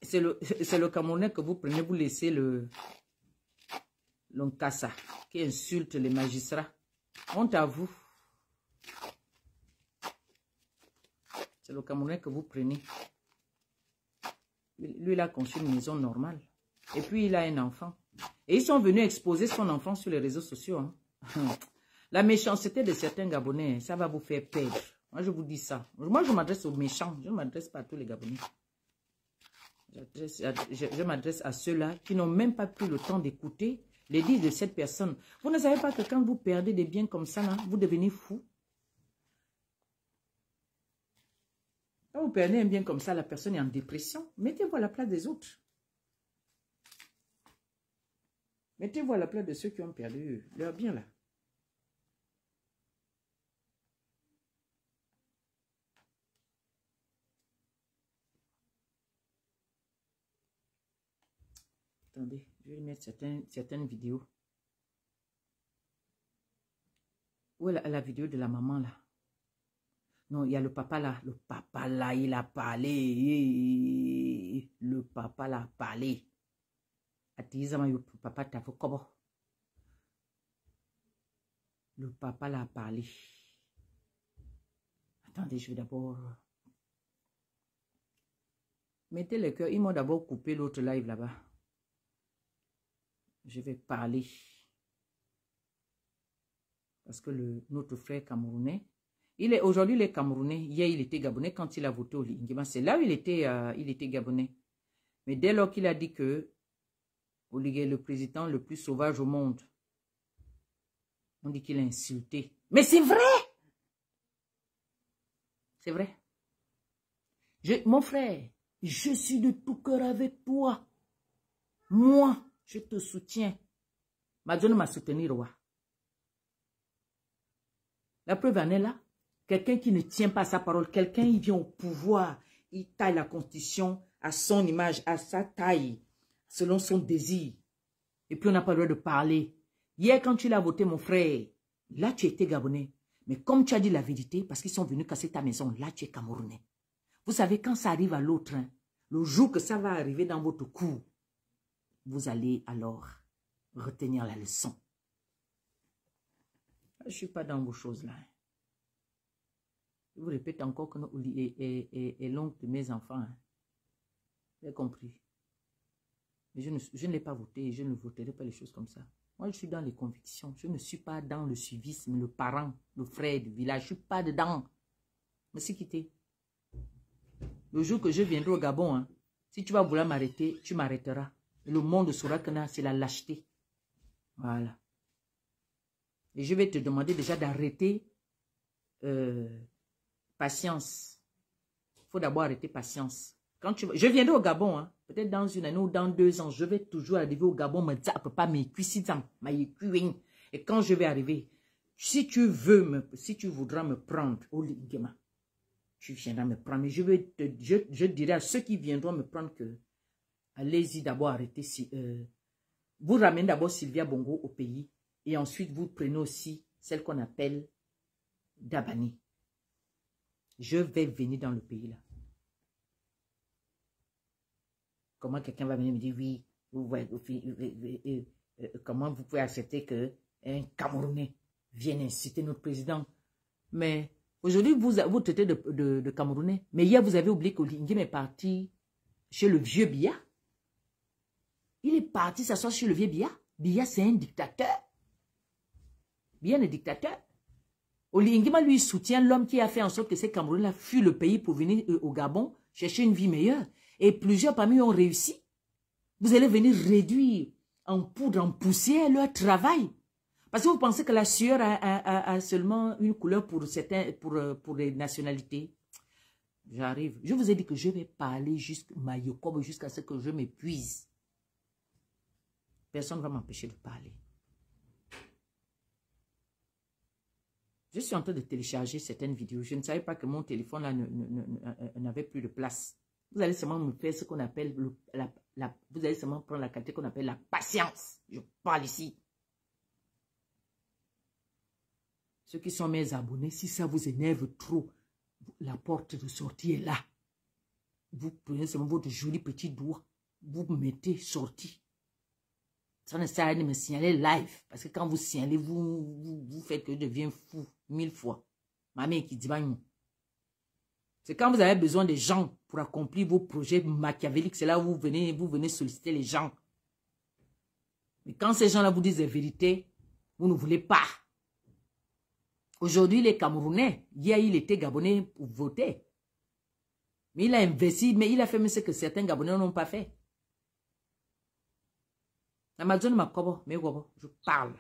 c'est le Camerounais que vous prenez, vous laissez le Nkassa qui insulte les magistrats. Honte à vous. C'est le Camerounais que vous prenez. Lui, il a conçu une maison normale. Et puis, il a un enfant. Et ils sont venus exposer son enfant sur les réseaux sociaux. Hein. La méchanceté de certains Gabonais, ça va vous faire perdre. Moi, je vous dis ça. Moi, je m'adresse aux méchants. Je ne m'adresse pas à tous les Gabonais. Je m'adresse à ceux-là qui n'ont même pas pris le temps d'écouter les dires de cette personne. Vous ne savez pas que quand vous perdez des biens comme ça, là, vous devenez fou. Quand vous perdez un bien comme ça, la personne est en dépression. Mettez-vous à la place des autres. Mettez-vous à la place de ceux qui ont perdu leur bien là. Attendez, je vais mettre certaines vidéos. Où est la vidéo de la maman là? Non, il y a le papa là. Le papa là, il a parlé. Le papa là a parlé. Le papa t'a fait comment? Le papa là a parlé. Attendez, je vais d'abord... Mettez le cœur. Ils m'ont d'abord coupé l'autre live là-bas. Je vais parler. Parce que notre frère camerounais, aujourd'hui il est camerounais. Hier il était gabonais quand il a voté au Lingema. C'est là où il était gabonais. Mais dès lors qu'il a dit que Oligui est le président le plus sauvage au monde, on dit qu'il a insulté. Mais c'est vrai! C'est vrai. Mon frère, je suis de tout cœur avec toi. Moi, je te soutiens. Madonna m'a soutenu, roi. La preuve en est là. Quelqu'un qui ne tient pas sa parole, quelqu'un qui vient au pouvoir, il taille la constitution à son image, à sa taille, selon son désir. Et puis on n'a pas le droit de parler. Hier, quand tu l'as voté, mon frère, là tu étais gabonais. Mais comme tu as dit la vérité, parce qu'ils sont venus casser ta maison, là tu es camerounais. Vous savez, quand ça arrive à l'autre, hein, le jour que ça va arriver dans votre cou, vous allez alors retenir la leçon. Je ne suis pas dans vos choses là. Je vous répète encore que Oli est l'oncle de mes enfants. Hein. Vous avez compris. Mais je ne l'ai pas voté et je ne voterai pas les choses comme ça. Moi, je suis dans les convictions. Je ne suis pas dans le suivisme, le parent, le frère du village. Je ne suis pas dedans. Je me suis quitté. Le jour que je viendrai au Gabon, hein, si tu vas vouloir m'arrêter, tu m'arrêteras. Le monde saura que c'est la lâcheté. Voilà. Et je vais te demander déjà d'arrêter patience. Il faut d'abord arrêter patience. Quand je viendrai au Gabon, hein, peut-être dans une année ou dans 2 ans, je vais toujours arriver au Gabon, me dire, pas mes cuisses, et quand je vais arriver, si tu voudras me prendre au Lingema, tu viendras me prendre. Mais je dirai à ceux qui viendront me prendre que allez-y d'abord arrêter. Vous ramenez d'abord Sylvia Bongo au pays et ensuite vous prenez aussi celle qu'on appelle Dabani. Je vais venir dans le pays là. Comment quelqu'un va venir me dire oui, comment vous pouvez accepter qu'un Camerounais vienne inciter notre président? Mais aujourd'hui, vous traitez de Camerounais. Mais hier, vous avez oublié qu'Oligui est parti chez le vieux Biya. Il est parti s'asseoir chez le vieux Biya. Biya, c'est un dictateur. Biya est dictateur. Oligui lui soutient l'homme qui a fait en sorte que ces Camerounais fuient le pays pour venir au Gabon chercher une vie meilleure. Et plusieurs parmi eux ont réussi. Vous allez venir réduire en poudre, en poussière leur travail. Parce que vous pensez que la sueur a seulement une couleur pour les nationalités. J'arrive. Je vous ai dit que je vais parler jusqu'à ce que je m'épuise. Personne ne va m'empêcher de parler. Je suis en train de télécharger certaines vidéos. Je ne savais pas que mon téléphone là n'avait plus de place. Vous allez seulement me faire ce qu'on appelle, vous allez seulement prendre la qualité qu'on appelle la patience. Je parle ici. Ceux qui sont mes abonnés, si ça vous énerve trop, la porte de sortie est là. Vous prenez seulement votre joli petit doigt, vous mettez sortie. Ça ne sert à rien de me signaler live. Parce que quand vous signalez, vous faites que je deviens fou 1000 fois. Ma mère qui dit, c'est quand vous avez besoin de gens pour accomplir vos projets machiavéliques, c'est là où vous venez solliciter les gens. Mais quand ces gens-là vous disent la vérité, vous ne voulez pas. Aujourd'hui, les Camerounais, hier, il était Gabonais pour voter. Mais il a investi, mais il a fait ce que certains Gabonais n'ont pas fait. Amazon m'a kobo, mais je parle.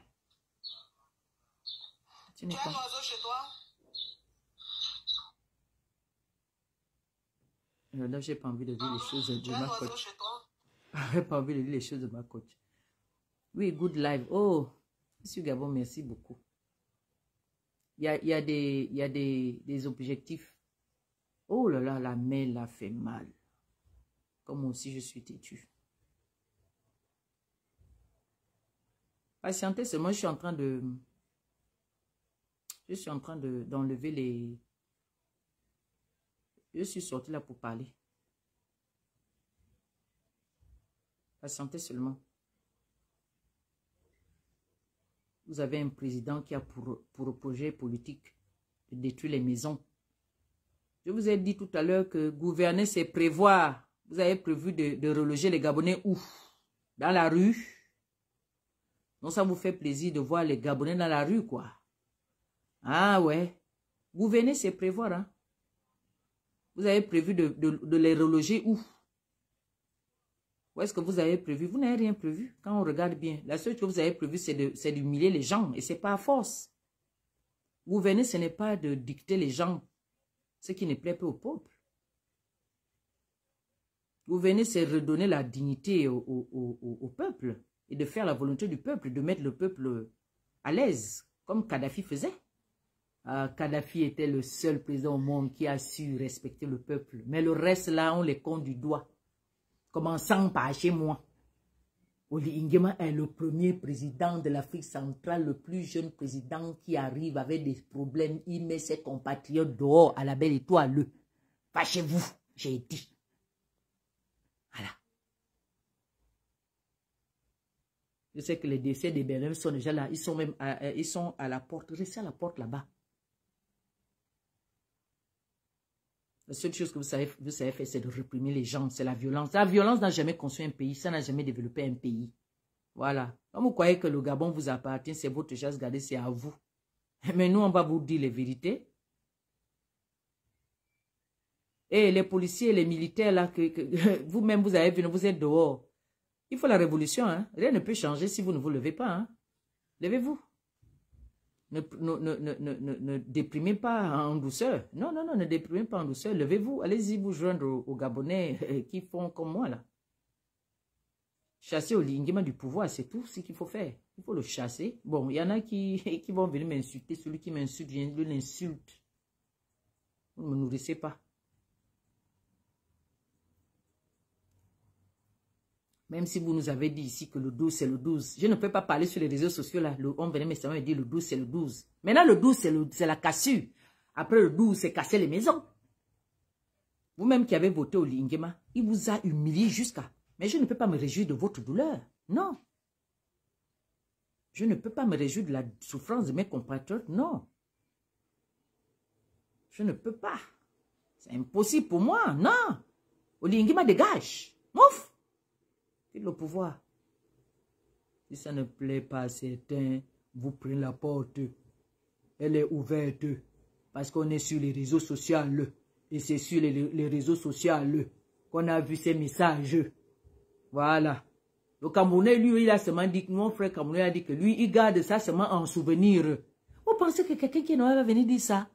Tu as un oiseau chez toi? Là, j'ai pas envie de dire les choses de ma coach. J'ai pas envie de dire les choses de ma coach. Oui, good live. Oh, Monsieur Gabon, merci beaucoup. Il y a des objectifs. Oh là là, la main l'a fait mal. Comme moi aussi, je suis têtu. Patientez seulement, je suis en train d'enlever les... Je suis sorti là pour parler. Patientez seulement. Vous avez un président qui a pour projet politique de détruire les maisons. Je vous ai dit tout à l'heure que gouverner, c'est prévoir. Vous avez prévu de reloger les Gabonais où? Dans la rue. Donc ça vous fait plaisir de voir les Gabonais dans la rue, quoi. Ah ouais. Gouverner, c'est prévoir, hein. Vous avez prévu de les reloger où? Où est-ce que vous avez prévu? Vous n'avez rien prévu. Quand on regarde bien, la seule chose que vous avez prévu, c'est d'humilier les gens. Et ce n'est pas à force. Gouverner, ce n'est pas de dicter les gens ce qui ne plaît pas au peuple. Gouverner, c'est redonner la dignité au peuple et de faire la volonté du peuple, de mettre le peuple à l'aise, comme Kadhafi faisait. Kadhafi était le seul président au monde qui a su respecter le peuple. Mais le reste, là, on les compte du doigt. Commençant par chez moi. Oli Nguema est le premier président de l'Afrique centrale, le plus jeune président qui arrive avec des problèmes. Il met ses compatriotes dehors à la belle étoile. Fâchez-vous, j'ai dit. Voilà. Je sais que les décès des Bénin sont déjà là. Ils sont même ils sont à la porte. Restez à la porte là-bas. La seule chose que vous savez faire, c'est de réprimer les gens. C'est la violence. La violence n'a jamais construit un pays. Ça n'a jamais développé un pays. Voilà. Quand vous croyez que le Gabon vous appartient, c'est votre chasse gardée, c'est à vous. Mais nous, on va vous dire les vérités. Et les policiers, les militaires, là, que vous-même, vous avez vu, vous êtes dehors. Il faut la révolution, hein. Rien ne peut changer si vous ne vous levez pas, hein. Levez-vous. Ne déprimez pas en douceur. Non, non, non, ne déprimez pas en douceur. Levez-vous, allez-y vous joindre aux Gabonais qui font comme moi, là. Chasser Oli Nguema du pouvoir, c'est tout ce qu'il faut faire. Il faut le chasser. Bon, il y en a qui vont venir m'insulter. Celui qui m'insulte, je l'insulte. Vous ne me nourrissez pas. Même si vous nous avez dit ici que le 12, c'est le 12. Je ne peux pas parler sur les réseaux sociaux là. On venait me dire le 12, c'est le 12. Maintenant, le 12, c'est la cassure. Après, le 12, c'est casser les maisons. Vous-même qui avez voté au Oli Nguema, il vous a humilié jusqu'à... Mais je ne peux pas me réjouir de votre douleur. Non. Je ne peux pas me réjouir de la souffrance de mes compatriotes. Non. Je ne peux pas. C'est impossible pour moi. Non. Oli Nguema dégage. Mouf. Le pouvoir. Si ça ne plaît pas à certains, vous prenez la porte. Elle est ouverte. Parce qu'on est sur les réseaux sociaux. Et c'est sur les réseaux sociaux qu'on a vu ces messages. Voilà. Le Camerounais, lui, il a seulement dit, mon frère Camerounais a dit que lui, il garde ça seulement en souvenir. Vous pensez que quelqu'un qui va venir dire ça?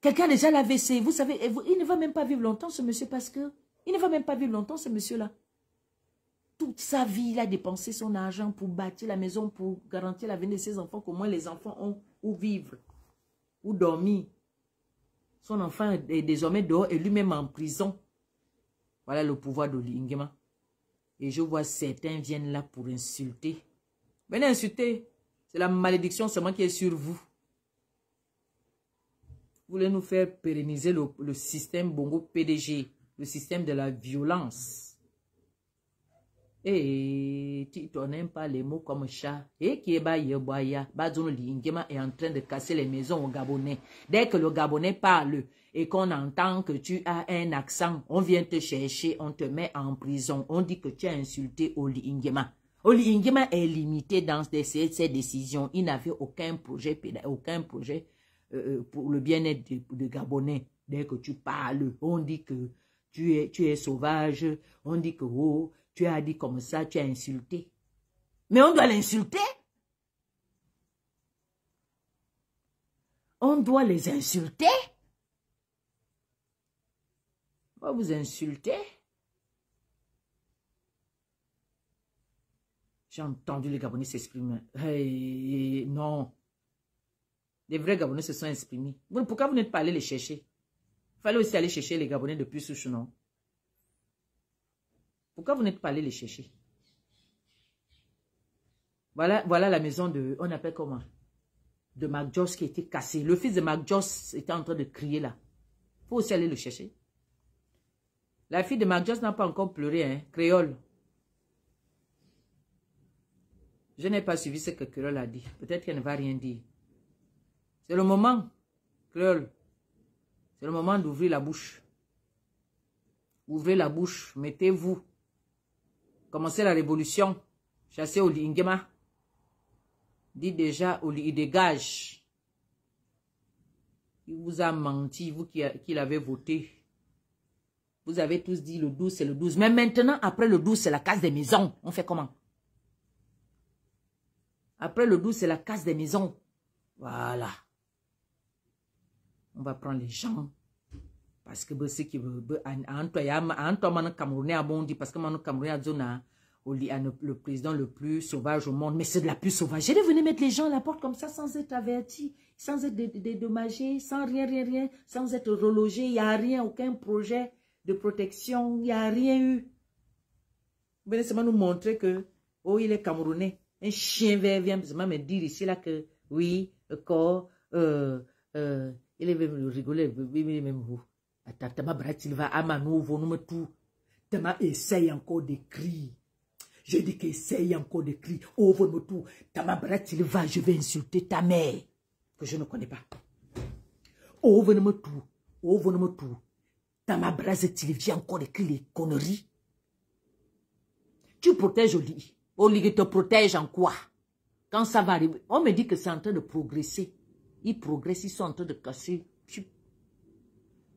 Quelqu'un a déjà l'AVC. Vous savez, il ne va même pas vivre longtemps, ce monsieur, parce que il ne va même pas vivre longtemps, ce monsieur-là. Toute sa vie, il a dépensé son argent pour bâtir la maison, pour garantir l'avenir de ses enfants, qu'au moins les enfants ont où vivre, où dormir. Son enfant est désormais dehors et lui-même en prison. Voilà le pouvoir d'Oli Nguema. Et je vois certains viennent là pour insulter. Venez insulter. C'est la malédiction seulement qui est sur vous. Vous voulez nous faire pérenniser le système Bongo PDG, le système de la violence. Et tu n'aimes pas les mots comme chat. Et qui est Oli Nguema est en train de casser les maisons au Gabonais. Dès que le Gabonais parle et qu'on entend que tu as un accent, on vient te chercher, on te met en prison. On dit que tu as insulté Oli Nguema. Oli Nguema est limité dans ses décisions. Il n'avait aucun projet pour le bien-être de Gabonais. Dès que tu parles, on dit que tu es sauvage. On dit que oh, tu as dit comme ça, tu as insulté. Mais on doit l'insulter. On doit les insulter. On va vous insulter. J'ai entendu les Gabonais s'exprimer. Hey, non. Les vrais Gabonais se sont exprimés. Pourquoi vous n'êtes pas allé les chercher? Il fallait aussi aller chercher les Gabonais depuis Souche, non? Pourquoi vous n'êtes pas allé les chercher? Voilà la maison de, on appelle comment? De Mac Joss qui était cassée. Le fils de Mac Joss était en train de crier là. Il faut aussi aller le chercher. La fille de Mac Joss n'a pas encore pleuré, hein, créole. Je n'ai pas suivi ce que créole a dit. Peut-être qu'elle ne va rien dire. C'est le moment, créole. C'est le moment d'ouvrir la bouche. Ouvrez la bouche, mettez-vous. Commencez la révolution. Chassez Oli Ingema. Dites déjà, Oli, il dégage. Il vous a menti, vous qui l'avez voté. Vous avez tous dit le 12, c'est le 12. Mais maintenant, après le 12, c'est la casse des maisons. On fait comment? Après le 12, c'est la casse des maisons. Voilà. On va prendre les gens. Parce que ceux qui veulent... Camerounais a bon dit, parce que mon Camerounais a dit le président le plus sauvage au monde. Mais c'est de la plus sauvage. J'ai venir mettre les gens à la porte comme ça sans être avertis, sans être dédommagés, sans rien, sans être relogés. Il n'y a rien, aucun projet de protection. Il n'y a rien eu. Vous venez seulement nous montrer que, oh, il est Camerounais. Un chien vert vient seulement me dire ici là que, oui, corps, il est même rigoler, même vous. Tama Bratilva, Amano, nous tout. Tama essaye encore d'écrire. Je dis qu'essaye encore d'écrire. Ouvre-moi tout. Tama Bratilva, je vais insulter ta mère, que je ne connais pas. Ouvre-moi tout. Ouvre-moi tout. Tama Bratilva, encore d'écrire les conneries. Tu protèges Oli. Oli te protège en quoi? Quand ça va arriver, on me dit que c'est en train de progresser. Ils progressent, ils sont en train de casser.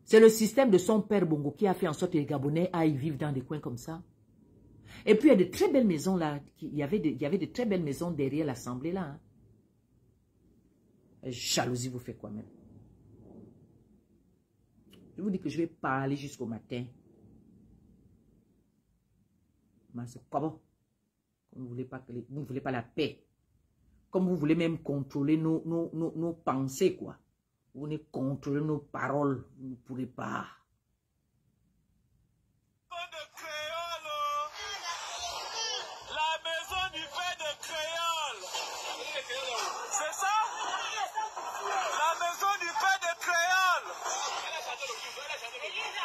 C'est le système de son père Bongo qui a fait en sorte que les Gabonais aillent vivre dans des coins comme ça. Et puis il y a de très belles maisons là. Il y avait de très belles maisons derrière l'Assemblée là. Hein. Jalousie vous fait quoi même? Je vous dis que je vais parler jusqu'au matin. Mais c'est comment? Vous ne voulez pas la paix. Comme vous voulez même contrôler nos pensées, quoi. Vous voulez contrôler nos paroles. Vous ne pourrez pas. La maison du père de Créole. C'est ça? La maison du père de Créole.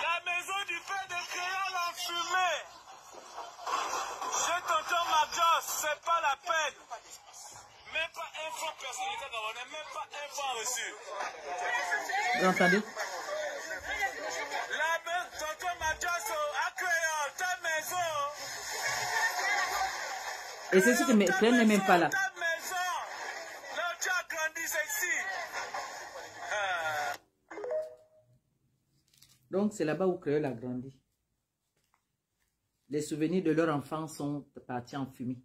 La maison du père de Créole en fumée. Chez tonton Mac Joss, c'est pas la peine. Même pas un franc personne n'était gabonais, même pas un franc reçu. Vous entendez? La maison, tonton Mac Joss à Créole, ta maison. Et c'est ce que Créole n'est même pas là. Ta maison. Là, tu as grandi, c'est ici. Donc c'est là-bas où Créole a grandi. Les souvenirs de leur enfance sont partis en fumée.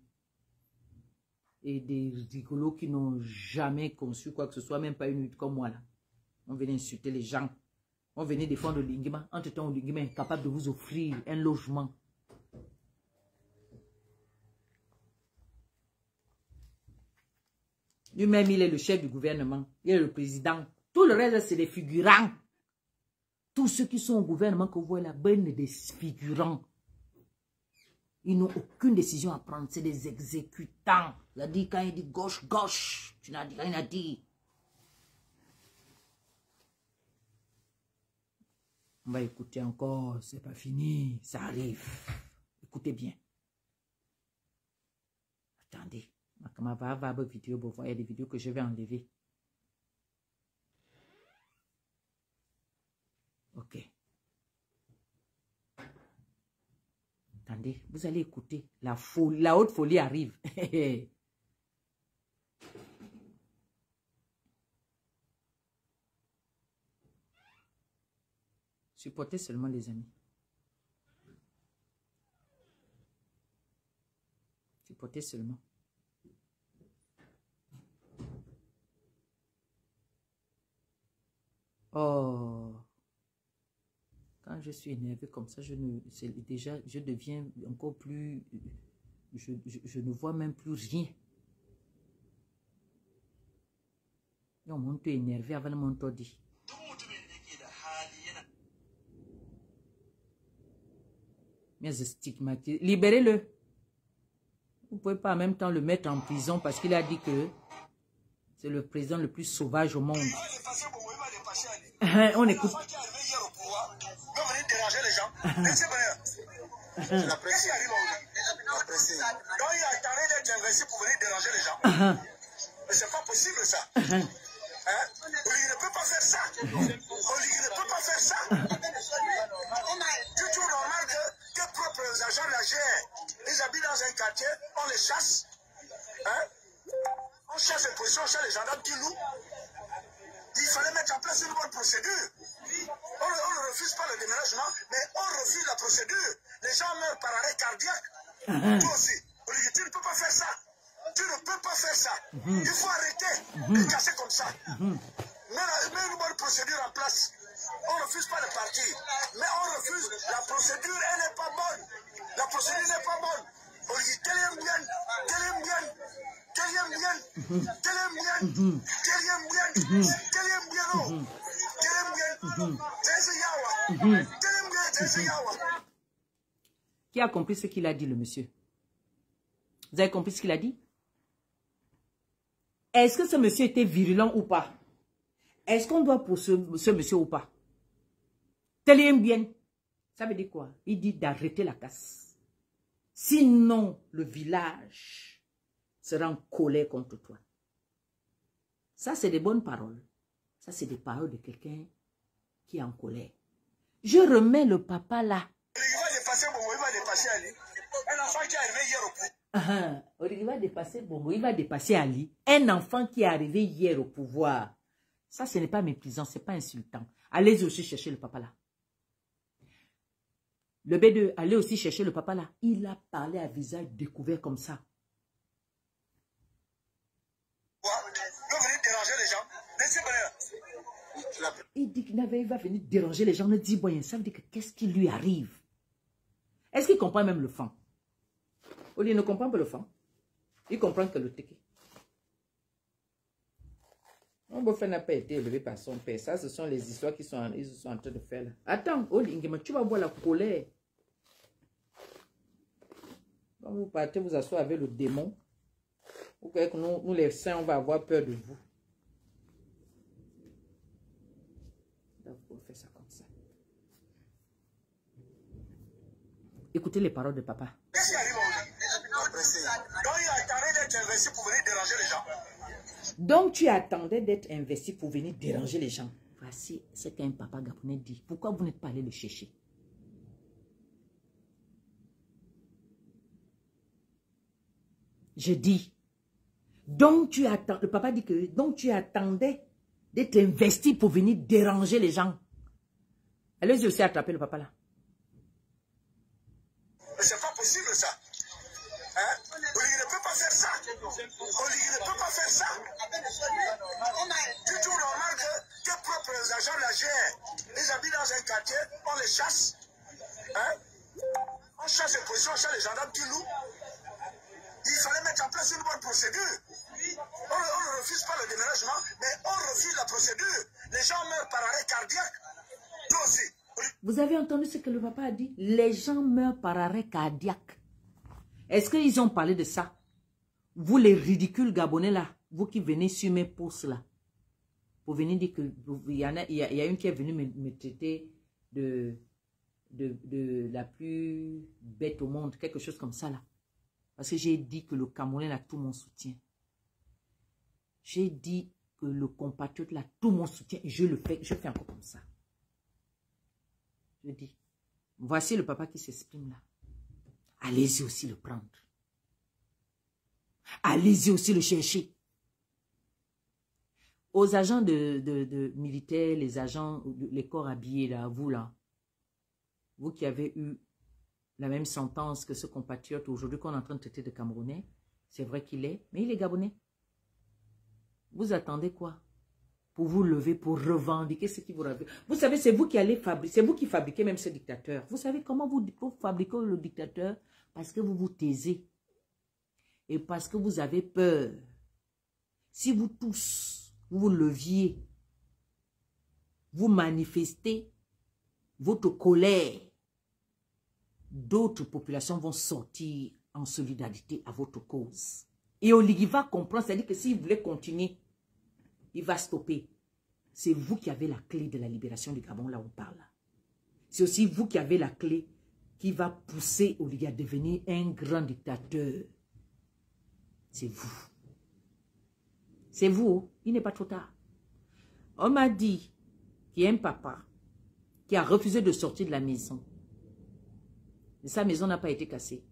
Et des rigolos qui n'ont jamais conçu quoi que ce soit, même pas une lutte comme moi là. On venait insulter les gens. On venait défendre Olingema. Entre-temps, Olingema est incapable de vous offrir un logement. Lui-même, il est le chef du gouvernement. Il est le président. Tout le reste, c'est des figurants. Tous ceux qui sont au gouvernement que vous voyez là, ben, des figurants. Ils n'ont aucune décision à prendre. C'est des exécutants. Il a dit quand il dit gauche, gauche. Tu n'as rien à dire. On va écouter encore. C'est pas fini. Ça arrive. Écoutez bien. Attendez. Il y a des vidéos que je vais enlever. Ok. Attendez, vous allez écouter. La haute folie arrive. Supportez seulement les amis. Supportez seulement. Oh. Quand je suis énervé comme ça, je deviens encore plus... Je ne vois même plus rien. On monte énervé avant le montant dit. Mais je stigmatise. Libérez-le. Vous ne pouvez pas en même temps le mettre en prison parce qu'il a dit que c'est le président le plus sauvage au monde. On écoute. C'est pas possible ça. Olivier ne peut pas faire ça. Olivier ne peut pas faire ça. C'est tout normal que tes propres agents la gèrent. Ils habitent dans un quartier, on les chasse. On chasse les policiers, on chasse les gendarmes qui louent. Il fallait mettre en place une bonne procédure. On ne refuse pas le déménagement, mais on refuse la procédure. Les gens meurent par arrêt cardiaque. Toi aussi, Olivier, tu ne peux pas faire ça. Tu ne peux pas faire ça. Il faut arrêter de casser comme ça. Mets une bonne procédure en place. On ne refuse pas le parti. Mais on refuse la procédure, elle n'est pas bonne. La procédure n'est pas bonne. Olivier, quel est bien? Quel est bien? Quel est bien? Quel est bien? Quel est bien? Quel est bien? Quel est bien? Quel est bien? Qui a compris ce qu'il a dit, le monsieur? Vous avez compris ce qu'il a dit? Est-ce que ce monsieur était virulent ou pas? Est-ce qu'on doit pour ce monsieur ou pas? Tel bien. Ça veut dire quoi? Il dit d'arrêter la casse. Sinon, le village sera en colère contre toi. Ça, c'est des bonnes paroles. Ça, c'est des paroles de quelqu'un qui est en colère. Je remets le papa là. Il va dépasser Bongo, il va dépasser Ali. Un enfant qui est arrivé hier au pouvoir. Il va dépasser Bongo, il va dépasser Ali. Un enfant qui est arrivé hier au pouvoir. Ça, ce n'est pas méprisant, ce n'est pas insultant. Allez aussi chercher le papa là. Le B2, allez aussi chercher le papa là. Il a parlé à visage découvert comme ça. Vous venez déranger les gens. Il dit qu'il va venir déranger les gens. Ne dit bon, ça veut dire que qu'est-ce qui lui arrive? Est-ce qu'il comprend même le fan? Oli ne comprend pas le fan. Il comprend que le teke. Mon beau-frère n'a pas été élevé par son père. Ça, ce sont les histoires qu'ils sont en train de faire là. Attends, Oli, tu vas voir la colère. Quand vous partez vous asseoir avec le démon, vous croyez que nous les saints, on va avoir peur de vous. Donc, on fait ça comme ça. Écoutez les paroles de papa. Qu'est-ce qui arrive aujourd'hui? Donc, il attendait d'être investi pour venir déranger les gens. Donc, tu attendais d'être investi pour venir déranger les gens. Voici ce qu'un papa gabonais dit. Pourquoi vous n'êtes pas allé le chercher? Je dis, donc tu attends, le papa dit que, donc tu attendais d'être investi pour venir déranger les gens. Allez-y aussi attraper le papa là. Mais c'est pas possible ça. Olivier ne peut pas faire ça. Olivier ne peut pas faire ça. C'est tout normal que tes propres agents la gèrent. Ils habitent dans un quartier, on les chasse. On chasse les policiers, on chasse les gendarmes qui louent. Il fallait mettre en place une bonne procédure. On ne refuse pas le déménagement, mais on refuse la procédure. Les gens meurent par arrêt cardiaque. Toi aussi. Vous avez entendu ce que le papa a dit? Les gens meurent par arrêt cardiaque. Est-ce qu'ils ont parlé de ça? Vous les ridicules gabonais là, vous qui venez sur mes pouces là, pour venir dire que il y a une qui est venue me traiter de la plus bête au monde, quelque chose comme ça là. Parce que j'ai dit que le Camerounais a tout mon soutien. J'ai dit que le compatriote a tout mon soutien et je le fais, je fais encore comme ça. Je dis, voici le papa qui s'exprime là. Allez-y aussi le prendre. Allez-y aussi le chercher. Aux agents de militaires, les agents, les corps habillés là, vous qui avez eu la même sentence que ce compatriote aujourd'hui qu'on est en train de traiter de Camerounais, c'est vrai qu'il est, mais il est Gabonais. Vous attendez quoi? Pour vous lever, pour revendiquer ce qui vous ravit. Vous savez, c'est vous qui allez fabriquer, c'est vous qui fabriquez même ce dictateur. Vous savez comment vous fabriquez le dictateur? Parce que vous vous taisez. Et parce que vous avez peur. Si vous tous, vous vous leviez, vous manifestez votre colère, d'autres populations vont sortir en solidarité à votre cause. Et Oligui va comprendre, c'est-à-dire que s'il voulait continuer, il va stopper. C'est vous qui avez la clé de la libération du Gabon, là où on parle. C'est aussi vous qui avez la clé qui va pousser Oligui à devenir un grand dictateur. C'est vous. C'est vous, il n'est pas trop tard. On m'a dit qu'il y a un papa qui a refusé de sortir de la maison. Et sa maison n'a pas été cassée.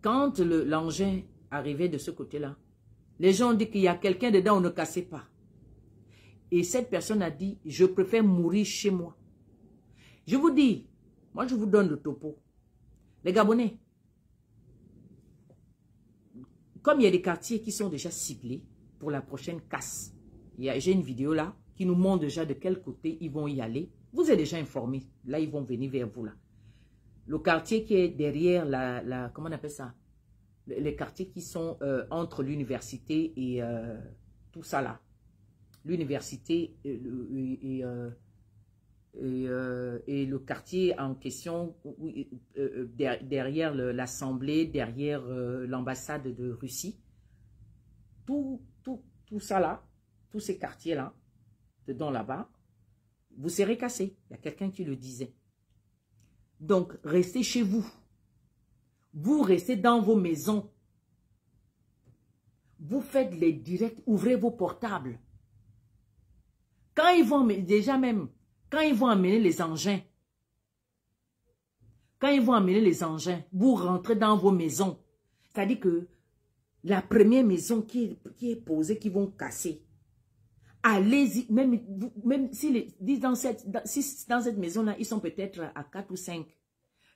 Quand l'engin arrivait de ce côté-là, les gens ont dit qu'il y a quelqu'un dedans, on ne cassait pas. Et cette personne a dit, je préfère mourir chez moi. Je vous dis, moi je vous donne le topo. Les Gabonais, comme il y a des quartiers qui sont déjà ciblés pour la prochaine casse, j'ai une vidéo là qui nous montre déjà de quel côté ils vont y aller. Vous êtes déjà informés. Là, ils vont venir vers vous là. Le quartier qui est derrière comment on appelle ça? Les quartiers qui sont entre l'université et tout ça là. L'université et le quartier en question derrière l'Assemblée, derrière l'ambassade de Russie. Tout ça là, tous ces quartiers là, dedans là-bas, vous serez cassés. Il y a quelqu'un qui le disait. Donc, restez chez vous. Vous restez dans vos maisons. Vous faites les directs, ouvrez vos portables. Quand ils vont, déjà même, quand ils vont amener les engins, vous rentrez dans vos maisons. C'est-à-dire que la première maison qui est posée, qui vont casser, allez-y, même si dans cette maison-là, ils sont peut-être à 4 ou 5.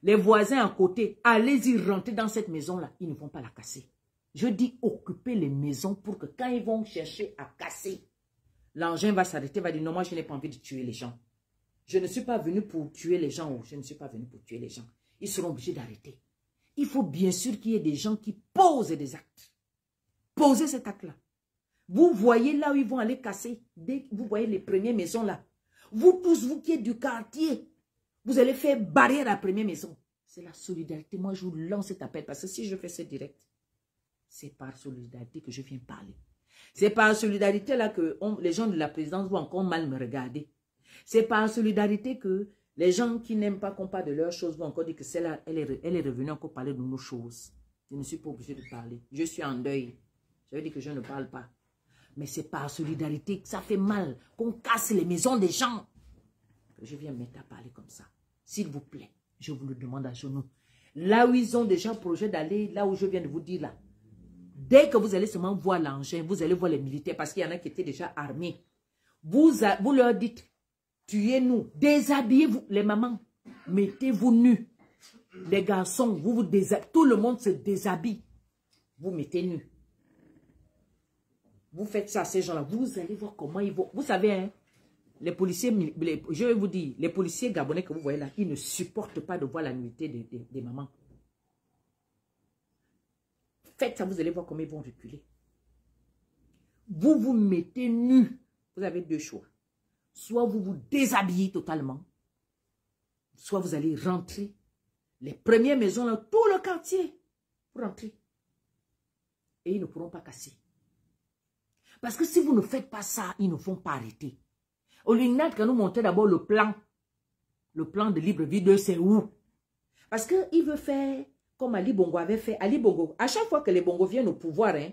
Les voisins à côté, allez-y, rentrez dans cette maison-là. Ils ne vont pas la casser. Je dis occupez les maisons pour que quand ils vont chercher à casser, l'engin va s'arrêter, va dire non, moi je n'ai pas envie de tuer les gens. Je ne suis pas venu pour tuer les gens ou je ne suis pas venu pour tuer les gens. Ils seront obligés d'arrêter. Il faut bien sûr qu'il y ait des gens qui posent des actes. Posez cet acte-là. Vous voyez là où ils vont aller casser. Dès que vous voyez les premières maisons là. Vous tous, vous qui êtes du quartier, vous allez faire barrière à la première maison. C'est la solidarité. Moi, je vous lance cet appel parce que si je fais ce direct, c'est par solidarité que je viens parler. C'est par solidarité là que les gens de la présidence vont encore mal me regarder. C'est par solidarité que les gens qui n'aiment pas qu'on parle de leurs choses vont encore dire que celle-là, elle est revenue encore parler de nos choses. Je ne suis pas obligée de parler. Je suis en deuil. Ça veut dire que je ne parle pas. Mais c'est par solidarité que ça fait mal, qu'on casse les maisons des gens. Que je viens mettre à parler comme ça. S'il vous plaît, je vous le demande à genoux. Là où ils ont déjà projet d'aller, là où je viens de vous dire là. Dès que vous allez seulement voir l'engin, vous allez voir les militaires, parce qu'il y en a qui étaient déjà armés. Vous leur dites, tuez-nous, déshabillez-vous, les mamans, mettez-vous nus. Les garçons, tout le monde se déshabille. Vous mettez nus. Vous faites ça à ces gens-là, vous allez voir comment ils vont. Vous savez, hein, les policiers, je vais vous dire, les policiers gabonais que vous voyez là, ils ne supportent pas de voir la nudité des mamans. Faites ça, vous allez voir comment ils vont reculer. Vous vous mettez nus. Vous avez deux choix. Soit vous vous déshabillez totalement, soit vous allez rentrer. Les premières maisons, là, tout le quartier, pour rentrer. Et ils ne pourront pas casser. Parce que si vous ne faites pas ça, ils ne vont pas arrêter. Olignac, quand nous montrer d'abord le plan de Libreville 2, c'est où? Parce qu'il veut faire comme Ali Bongo avait fait. Ali Bongo, à chaque fois que les Bongo viennent au pouvoir, hein,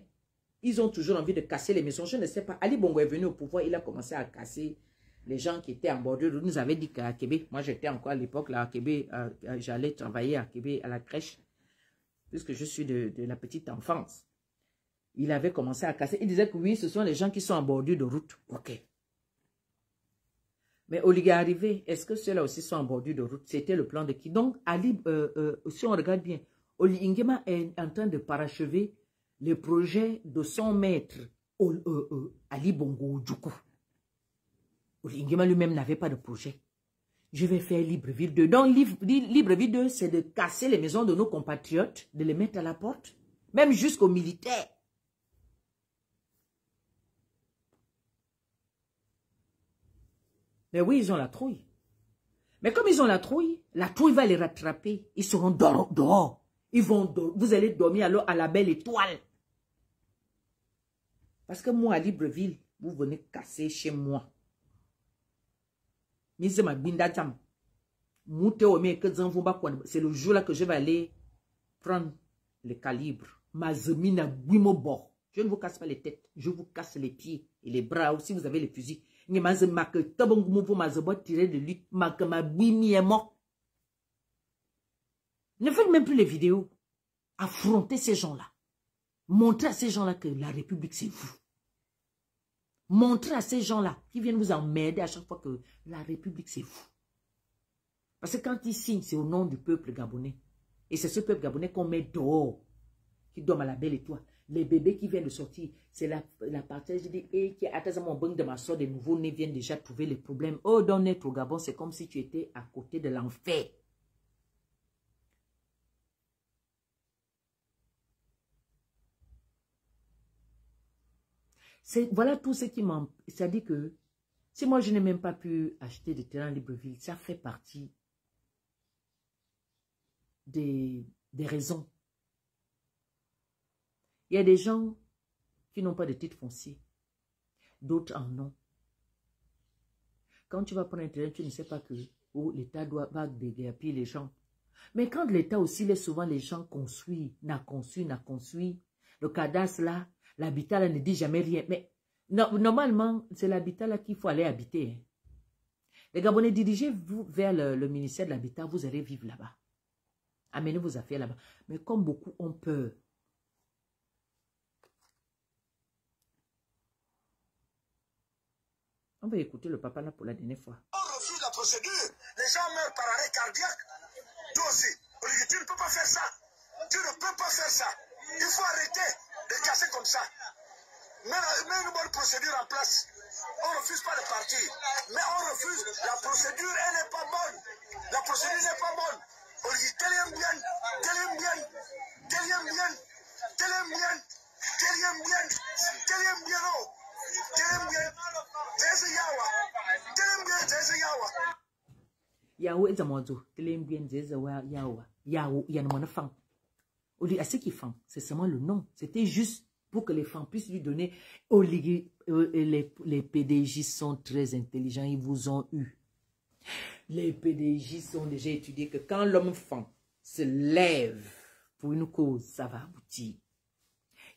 ils ont toujours envie de casser les maisons. Je ne sais pas. Ali Bongo est venu au pouvoir, il a commencé à casser les gens qui étaient en bordure. Il nous avait dit qu'à Québec, moi j'étais encore à l'époque là à Québec, j'allais travailler à Québec à la crèche, puisque je suis de la petite enfance. Il avait commencé à casser. Il disait que oui, ce sont les gens qui sont en bordure de route. Ok. Mais Oligui est arrivé. Est-ce que ceux-là aussi sont en bordure de route? C'était le plan de qui? Donc, si on regarde bien, Oligui Nguema est en train de parachever le projet de son maître, Ali Bongo Djoukou. Oligui Nguema lui-même n'avait pas de projet. Je vais faire Libreville 2. Donc, Libreville 2, c'est de casser les maisons de nos compatriotes, de les mettre à la porte, même jusqu'aux militaires. Mais oui, ils ont la trouille. Mais comme ils ont la trouille va les rattraper. Ils seront dehors. Vous allez dormir alors à la belle étoile. Parce que moi, à Libreville, vous venez casser chez moi. C'est le jour là que je vais aller prendre le calibre. Je ne vous casse pas les têtes, je vous casse les pieds et les bras aussi, vous avez les fusils. Ne faites même plus les vidéos. Affrontez ces gens-là. Montrez à ces gens-là que la République, c'est vous. Montrez à ces gens-là qui viennent vous emmerder à chaque fois que la République, c'est vous. Parce que quand ils signent, c'est au nom du peuple gabonais. Et c'est ce peuple gabonais qu'on met dehors, qui dorme à la belle étoile. Les bébés qui viennent de sortir, c'est la partie, je dis, et qui attend mon banque de ma soeur, des nouveaux-nés viennent déjà trouver les problèmes. Oh, dans naître au Gabon, c'est comme si tu étais à côté de l'enfer. Voilà tout ce qui m'en... C'est-à-dire que si moi je n'ai même pas pu acheter des terrains à Libreville, ça fait partie des raisons. Il y a des gens qui n'ont pas de titre foncier. D'autres en ont. Quand tu vas prendre un terrain, tu ne sais pas que l'État va déguerpir les gens. Mais quand l'État aussi laisse souvent les gens construire, n'a construit, le cadastre là, l'habitat là ne dit jamais rien. Mais normalement, c'est l'habitat là qu'il faut aller habiter. Hein. Les Gabonais, dirigez-vous vers le ministère de l'Habitat, vous allez vivre là-bas. Amenez vos affaires là-bas. Mais comme beaucoup ont peur, on va écouter le papa là pour la dernière fois. On refuse la procédure. Les gens meurent par arrêt cardiaque. Toi aussi. Tu ne peux pas faire ça. Tu ne peux pas faire ça. Il faut arrêter de casser comme ça. Mets une bonne procédure en place. On ne refuse pas de partir. Mais on refuse. La procédure, elle n'est pas bonne. La procédure n'est pas bonne. On dit, tel aime bien, tel aime bien, tel aime bien, tel aime bien, tel aime bien, tel aime bien, oh. Tel aime bien. Yawo est amozo, telembien zezawa yawa, yawo yanmona fan. Au lieu à ce qu'ils font, c'est seulement le nom. C'était juste pour que les femmes puissent lui donner. Les PDJ sont très intelligents, ils vous ont eu. Les PDJ sont déjà étudiés que quand l'homme femme se lève pour une cause, ça va aboutir.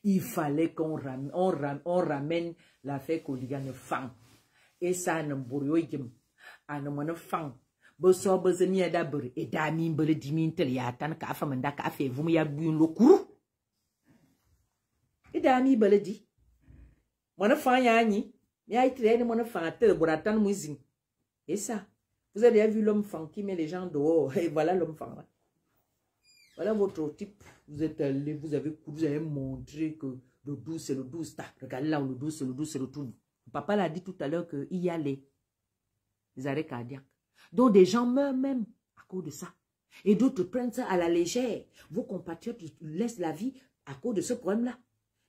Il fallait qu'on ramène l'affaire Koliga femme. Et ça ne bourroyim. À ne m'en femme. Bosso bezenia d'abord et d'amis bele diminteliatan ka famanda ka fait vous ya buin le courou. Et d'amis bele dit. Mon enfant yani. Mia itraine mon enfant tel boratan muising. Et ça. Vous avez vu l'homme fan qui met les gens dehors. Et voilà l'homme fan. Voilà votre type. Vous êtes allé, vous avez montré que le 12 c'est le 12. Regardez là où le 12 c'est le 12 c'est le tout. Papa l'a dit tout à l'heure qu'il y a les arrêts cardiaques. Donc des gens meurent même à cause de ça. Et d'autres prennent ça à la légère. Vos compatriotes laissent la vie à cause de ce problème-là.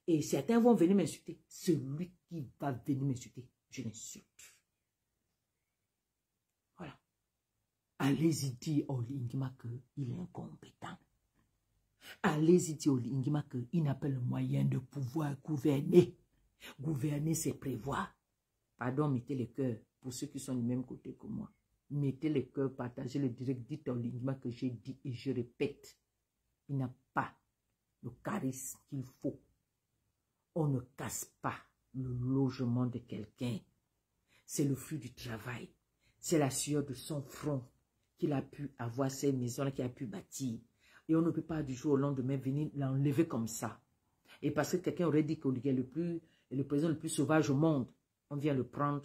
Et certains vont venir m'insulter. Celui qui va venir m'insulter, je l'insulte. Voilà. Allez-y dire au Lingima qu'il est incompétent. Allez-y dire au Lingima qu'il n'a pas le moyen de pouvoir gouverner. Gouverner, c'est prévoir. Pardon, mettez le cœur pour ceux qui sont du même côté que moi. Mettez le cœur, partagez le direct, dites au Lingima que j'ai dit et je répète. Il n'a pas le charisme qu'il faut. On ne casse pas le logement de quelqu'un. C'est le fruit du travail. C'est la sueur de son front qu'il a pu avoir ces maisons-là, qu'il a pu bâtir. Et on ne peut pas du jour au lendemain venir l'enlever comme ça. Et parce que quelqu'un aurait dit qu'il est le président le plus sauvage au monde, on vient le prendre,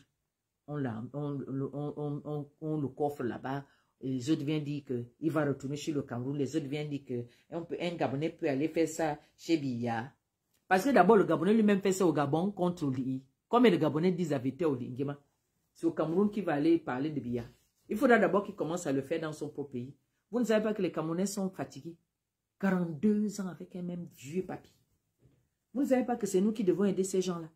on le coffre là-bas. Les autres viennent dire qu'il va retourner chez le Cameroun. Les autres viennent dire qu'un Gabonais peut aller faire ça chez Biya. Parce que d'abord, le Gabonais lui-même fait ça au Gabon contre l'I. Comme les Gabonais disent la vérité au Lingema, c'est au Cameroun qu'il va aller parler de Biya. Il faudra d'abord qu'il commence à le faire dans son propre pays. Vous ne savez pas que les Camerounais sont fatigués. 42 ans avec un même vieux papy. Vous ne savez pas que c'est nous qui devons aider ces gens-là.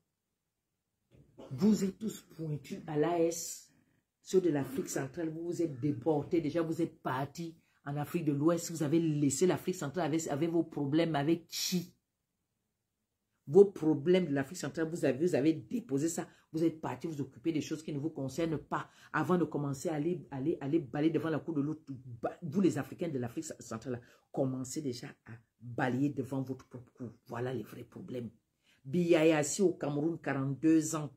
Vous êtes tous pointus à l'AS, ceux de l'Afrique centrale, vous vous êtes déportés, déjà vous êtes partis en Afrique de l'Ouest, vous avez laissé l'Afrique centrale avec vos problèmes avec qui? Vos problèmes de l'Afrique centrale, vous avez déposé ça. Vous êtes parti vous occuper des choses qui ne vous concernent pas avant de commencer à aller balayer devant la cour de l'autre. Vous, les Africains de l'Afrique centrale, commencez déjà à balayer devant votre propre cour. Voilà les vrais problèmes. Biya est assis au Cameroun 42 ans.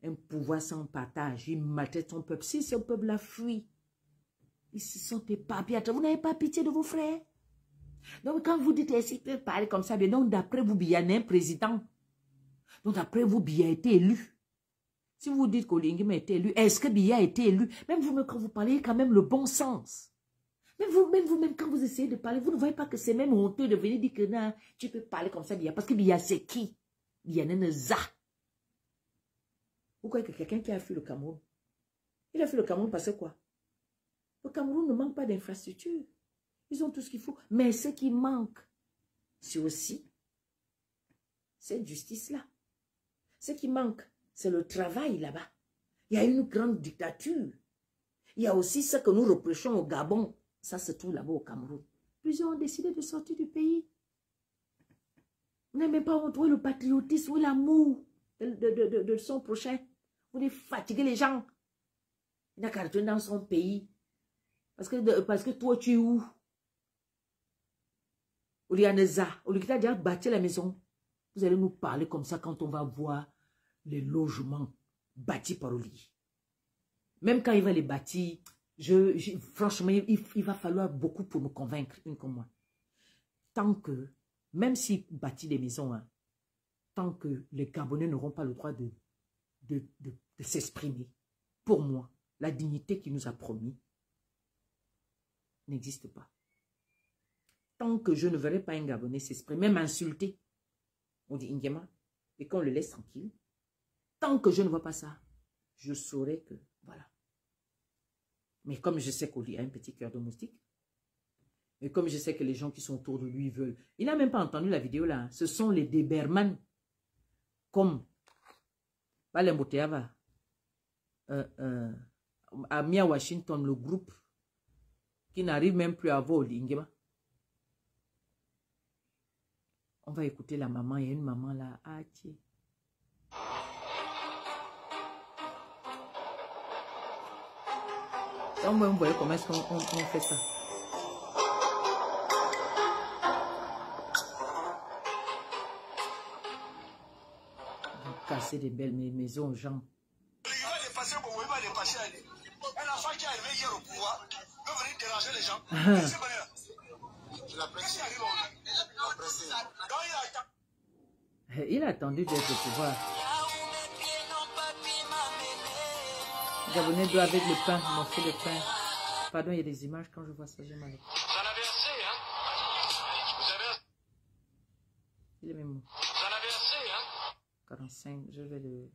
Un pouvoir sans partage. Il maltraite son peuple. Si ce peuple l'a fui, ils se sont éparpillés. Vous n'avez pas pitié de vos frères. Donc, quand vous dites, est-ce qu'il peut parler comme ça, bien, donc, d'après vous, Biya n'est un président. Donc, d'après vous, Biya a été élu. Si vous dites qu'Olinguima a été élu, est-ce que Biya a été élu? Même vous-même, quand vous parlez, quand même le bon sens. Même vous-même, quand vous essayez de parler, vous ne voyez pas que c'est même honteux de venir dire que non, tu peux parler comme ça, Biya. Parce que Biya, c'est qui? Biya n'est za. Vous croyez que quelqu'un qui a fui le Cameroun, il a fui le Cameroun parce que quoi? Le Cameroun ne manque pas d'infrastructures. Ils ont tout ce qu'il faut. Mais ce qui manque, c'est aussi cette justice-là. Ce qui manque, c'est le travail là-bas. Il y a une grande dictature. Il y a aussi ce que nous reprochons au Gabon. Ça se trouve là-bas au Cameroun. Plusieurs ont décidé de sortir du pays. Vous n'avez même pas retrouvé le patriotisme ou l'amour de son prochain. Vous voulez fatiguer les gens. Il n'a qu'à retourner dans son pays. Parce que toi, tu es où? Au lieu qu'il a déjà bâti la maison, vous allez nous parler comme ça quand on va voir les logements bâtis par Oli. Même quand il va les bâtir, franchement, il va falloir beaucoup pour me convaincre, une comme moi. Tant que, même s'il bâtit des maisons, hein, tant que les Gabonais n'auront pas le droit de s'exprimer, pour moi, la dignité qu'il nous a promis n'existe pas. Tant que je ne verrai pas un Gabonais s'exprimer, même insulter, on dit Nguema, et qu'on le laisse tranquille, tant que je ne vois pas ça, je saurai que, voilà. Mais comme je sais qu'Oli a un petit cœur de moustique, et comme je sais que les gens qui sont autour de lui veulent, il n'a même pas entendu la vidéo là, ce sont les Déberman, comme Balemboteava, à Mia Washington, le groupe, qui n'arrive même plus à voir Oli Nguema. On va écouter la maman. Il y a une maman là. Ah, tiens. Donc, vous voyez comment est-ce qu'on fait ça. On va casser des belles maisons aux gens. Il a attendu d'être au pouvoir. Les Gabonais doivent avec le pain, morceau de pain. Pardon, il y a des images quand je vois ça, j'ai mal. Vous en avez assez, hein? Vous avez... Il est même. Vous en avez assez, hein? 45, je vais le...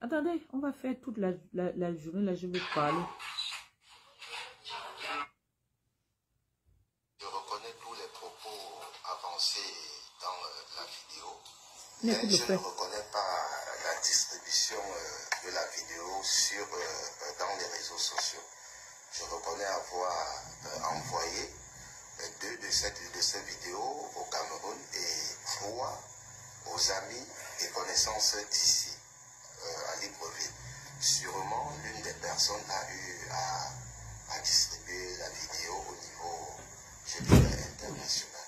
Attendez, on va faire toute la journée, là, je vais parler. Je reconnais tous les propos avancés dans la vidéo, Mais je ne reconnais pas la distribution de la vidéo dans les réseaux sociaux. Je reconnais avoir envoyé 2 de ces vidéos au Cameroun et 3 aux amis et connaissances d'ici, à Libreville. Sûrement, l'une des personnes a eu à distribuer la vidéo au niveau, je dirais, international.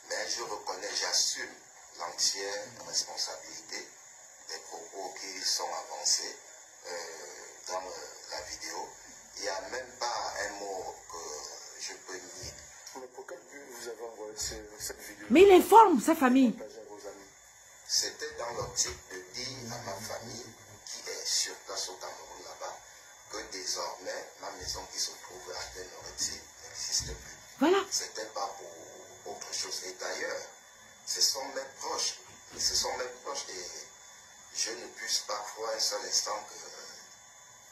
Mais je reconnais, j'assume l'entière responsabilité des propos qui sont avancés dans la vidéo. Il n'y a même pas un mot que je peux nier. Mais pour quel but vous avez envoyé cette vidéo? Mais il informe sa famille. C'était dans l'optique de dire à ma famille qui est sur place au Cameroun là-bas que désormais ma maison qui se trouve à Ténoreti n'existe plus. Voilà. C'était pas pour autre chose. Et d'ailleurs, ce sont mes proches. Et je ne puisse pas croire un seul instant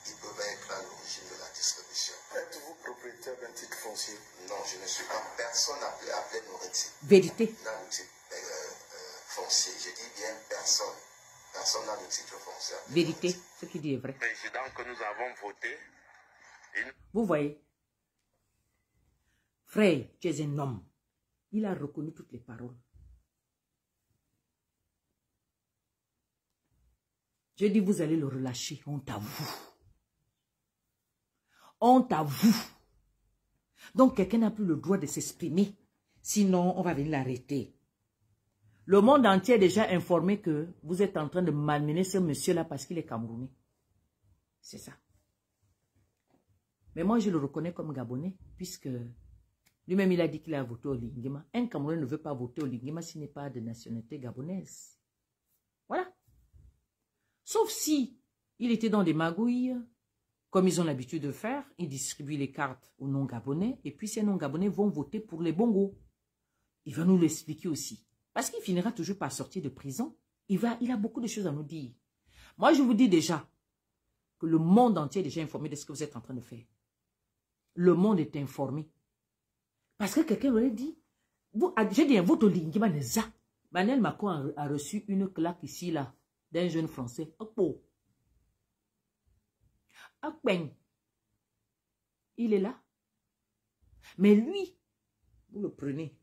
qu'ils peuvent être à l'origine de la distribution. Êtes-vous propriétaire d'un titre foncier? Non, je ne suis pas personne appelé Noretti. Vérité. N'a le titre foncier. Je dis bien personne. Personne n'a le titre foncier. Vérité. Ce qu'il dit est vrai. Le président que nous avons voté. Vous voyez. Frère, tu es un homme. Il a reconnu toutes les paroles. Je dis, vous allez le relâcher. Honte à vous. Honte à vous. Donc, quelqu'un n'a plus le droit de s'exprimer. Sinon, on va venir l'arrêter. Le monde entier est déjà informé que vous êtes en train de malmener ce monsieur-là parce qu'il est Camerounais. C'est ça. Mais moi, je le reconnais comme Gabonais, puisque lui-même, il a dit qu'il a voté au Lingema. Un Camerounais ne veut pas voter au Lingema s'il n'est pas de nationalité gabonaise. Voilà. Sauf si il était dans des magouilles, comme ils ont l'habitude de faire, ils distribuent les cartes aux non-gabonais, et puis ces non-gabonais vont voter pour les bongos. Il va nous l'expliquer aussi. Parce qu'il finira toujours par sortir de prison. Il a beaucoup de choses à nous dire. Moi, je vous dis déjà que le monde entier est déjà informé de ce que vous êtes en train de faire. Le monde est informé. Parce que quelqu'un aurait dit, j'ai dit un vote au Lingema Neza. Emmanuel Macron a reçu une claque ici, là, d'un jeune Français. Il est là. Mais lui, vous le prenez,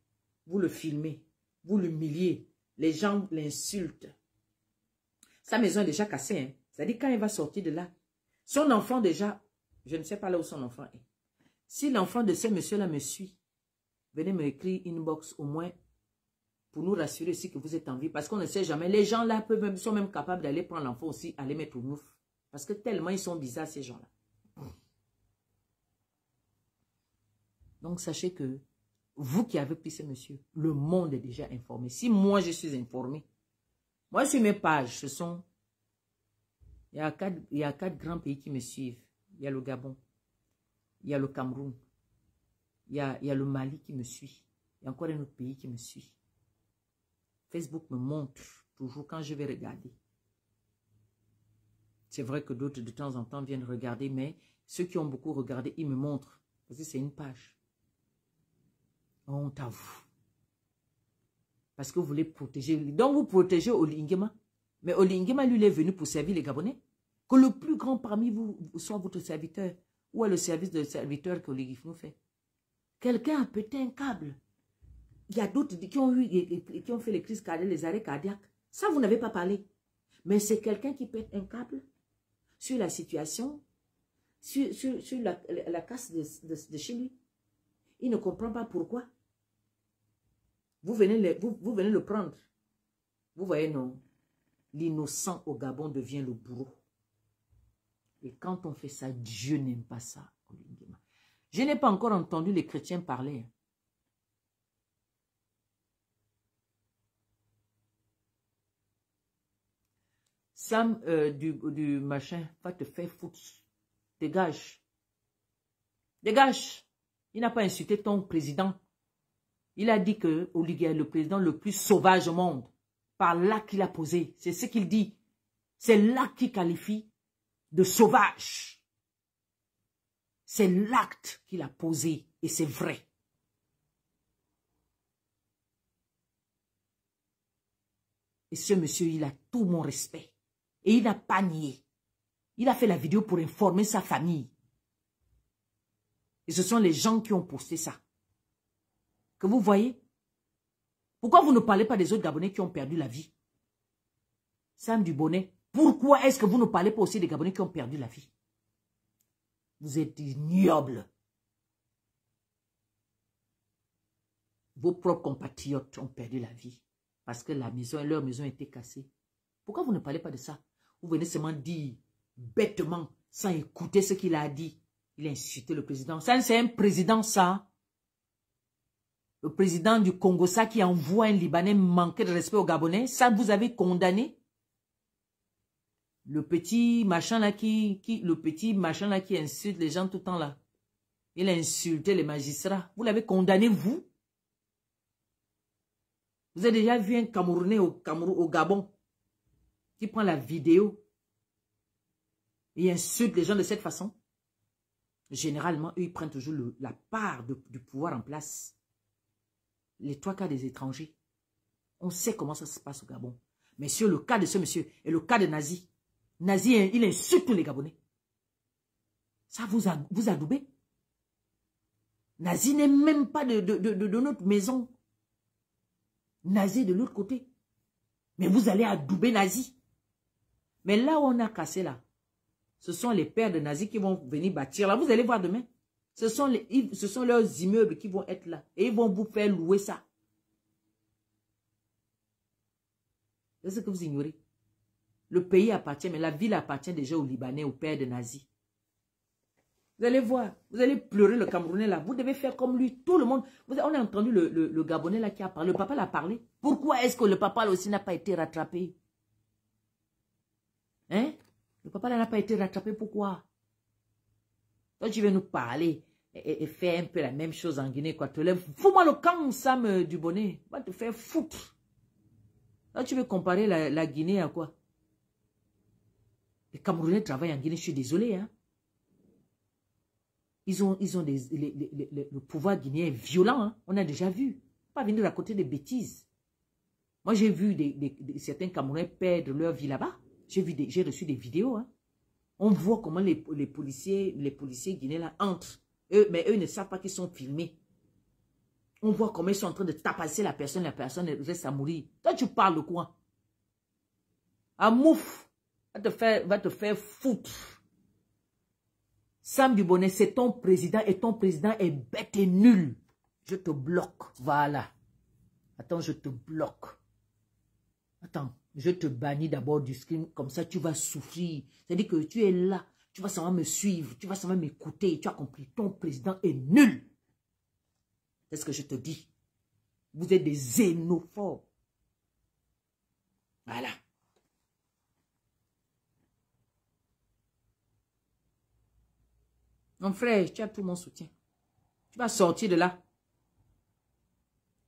vous le filmez, vous l'humiliez, les gens l'insultent. Sa maison est déjà cassée. Hein. C'est-à-dire quand il va sortir de là, son enfant déjà, je ne sais pas là où son enfant est. Si l'enfant de ce monsieur-là me suit, venez me écrire inbox au moins pour nous rassurer aussi que vous êtes en vie. Parce qu'on ne sait jamais. Les gens là sont même capables d'aller prendre l'enfant aussi, aller mettre au mouf. Parce que tellement ils sont bizarres ces gens-là. Donc sachez que vous qui avez pris ce monsieur, le monde est déjà informé. Si moi je suis informé, moi sur mes pages, ce sont... Il y a 4 grands pays qui me suivent. Il y a le Gabon, il y a le Cameroun, il y a le Mali qui me suit. Il y a encore un autre pays qui me suit. Facebook me montre toujours quand je vais regarder. C'est vrai que d'autres de temps en temps viennent regarder, mais ceux qui ont beaucoup regardé, ils me montrent. Parce que c'est une page. Honte à vous. Parce que vous voulez protéger. Donc vous protégez Olingema. Mais Olingema, lui, il est venu pour servir les Gabonais. Que le plus grand parmi vous soit votre serviteur. Ou à le service de serviteur que Olingema fait. Quelqu'un a pété un câble. Il y a d'autres qui ont fait les crises cardiaques, les arrêts cardiaques. Ça, vous n'avez pas parlé. Mais c'est quelqu'un qui pète un câble sur la situation, sur la casse de chez lui. Il ne comprend pas pourquoi. Vous venez le prendre. Vous voyez, non. L'innocent au Gabon devient le bourreau. Et quand on fait ça, Dieu n'aime pas ça. Je n'ai pas encore entendu les chrétiens parler. Sam du machin va te faire foutre. Dégage. Dégage. Il n'a pas insulté ton président. Il a dit que Oligui est le président le plus sauvage au monde. Par l'acte qu'il a posé. C'est ce qu'il dit. C'est l'acte qu'il qualifie de sauvage. C'est l'acte qu'il a posé. Et c'est vrai. Et ce monsieur, il a tout mon respect. Et il n'a pas nié. Il a fait la vidéo pour informer sa famille. Et ce sont les gens qui ont posté ça. Que vous voyez? Pourquoi vous ne parlez pas des autres Gabonais qui ont perdu la vie? Sam Dubonnet, pourquoi est-ce que vous ne parlez pas aussi des Gabonais qui ont perdu la vie? Vous êtes ignobles. Vos propres compatriotes ont perdu la vie. Parce que leur maison était cassée. Pourquoi vous ne parlez pas de ça? Vous venez seulement dire bêtement, sans écouter ce qu'il a dit. Il a insulté le président. Ça, c'est un président, ça. Le président du Congo, ça, qui envoie un Libanais manquer de respect aux Gabonais. Ça, vous avez condamné. Le petit machin là qui insulte les gens tout le temps là. Il a insulté les magistrats. Vous l'avez condamné, vous? Vous avez déjà vu un Camerounais au Gabon qui prend la vidéo et insulte les gens de cette façon? Généralement, eux, ils prennent toujours la part du pouvoir en place. Les 3 quarts des étrangers. On sait comment ça se passe au Gabon. Mais sur le cas de ce monsieur et le cas de Nazi, Nazi, il insulte tous les Gabonais. Ça vous adoubez. Nazi n'est même pas de notre maison. Nazi est de l'autre côté. Mais vous allez adouber Nazi. Mais là où on a cassé là, ce sont les pères de Nazi qui vont venir bâtir là. Vous allez voir demain. Ce sont leurs immeubles qui vont être là. Et ils vont vous faire louer ça. C'est ce que vous ignorez. Le pays appartient, mais la ville appartient déjà aux Libanais, aux pères de Nazi. Vous allez voir, vous allez pleurer le Camerounais là. Vous devez faire comme lui, tout le monde. On a entendu le Gabonais là qui a parlé. Le papa l'a parlé. Pourquoi est-ce que le papa là aussi n'a pas été rattrapé? Hein? Le papa là n'a pas été rattrapé, pourquoi? Toi tu veux nous parler et faire un peu la même chose en Guinée équatoriale. Fous-moi le camp, Sam Dubonnet. Va te faire foutre. Là tu veux comparer la Guinée à quoi? Les Camerounais travaillent en Guinée, je suis désolé, hein. Ils ont le pouvoir guinéen est violent, hein. On a déjà vu. Pas venir raconter des bêtises. Moi, j'ai vu certains Camerounais perdre leur vie là-bas. J'ai reçu des vidéos, hein. On voit comment les policiers guinéens là entrent. Mais eux ne savent pas qu'ils sont filmés. On voit comment ils sont en train de tapasser la personne reste à mourir. Toi, tu parles de quoi? Ah, mouf! Va te faire foutre. Sam Dubonnet, c'est ton président et ton président est bête et nul. Je te bloque. Voilà. Attends, je te bloque. Attends, je te bannis d'abord du screen. Comme ça, tu vas souffrir. C'est-à-dire que tu es là. Tu vas seulement me suivre. Tu vas seulement m'écouter. Tu as compris. Ton président est nul. C'est ce que je te dis. Vous êtes des xénophobes. Voilà. Mon frère, tu as tout mon soutien. Tu vas sortir de là.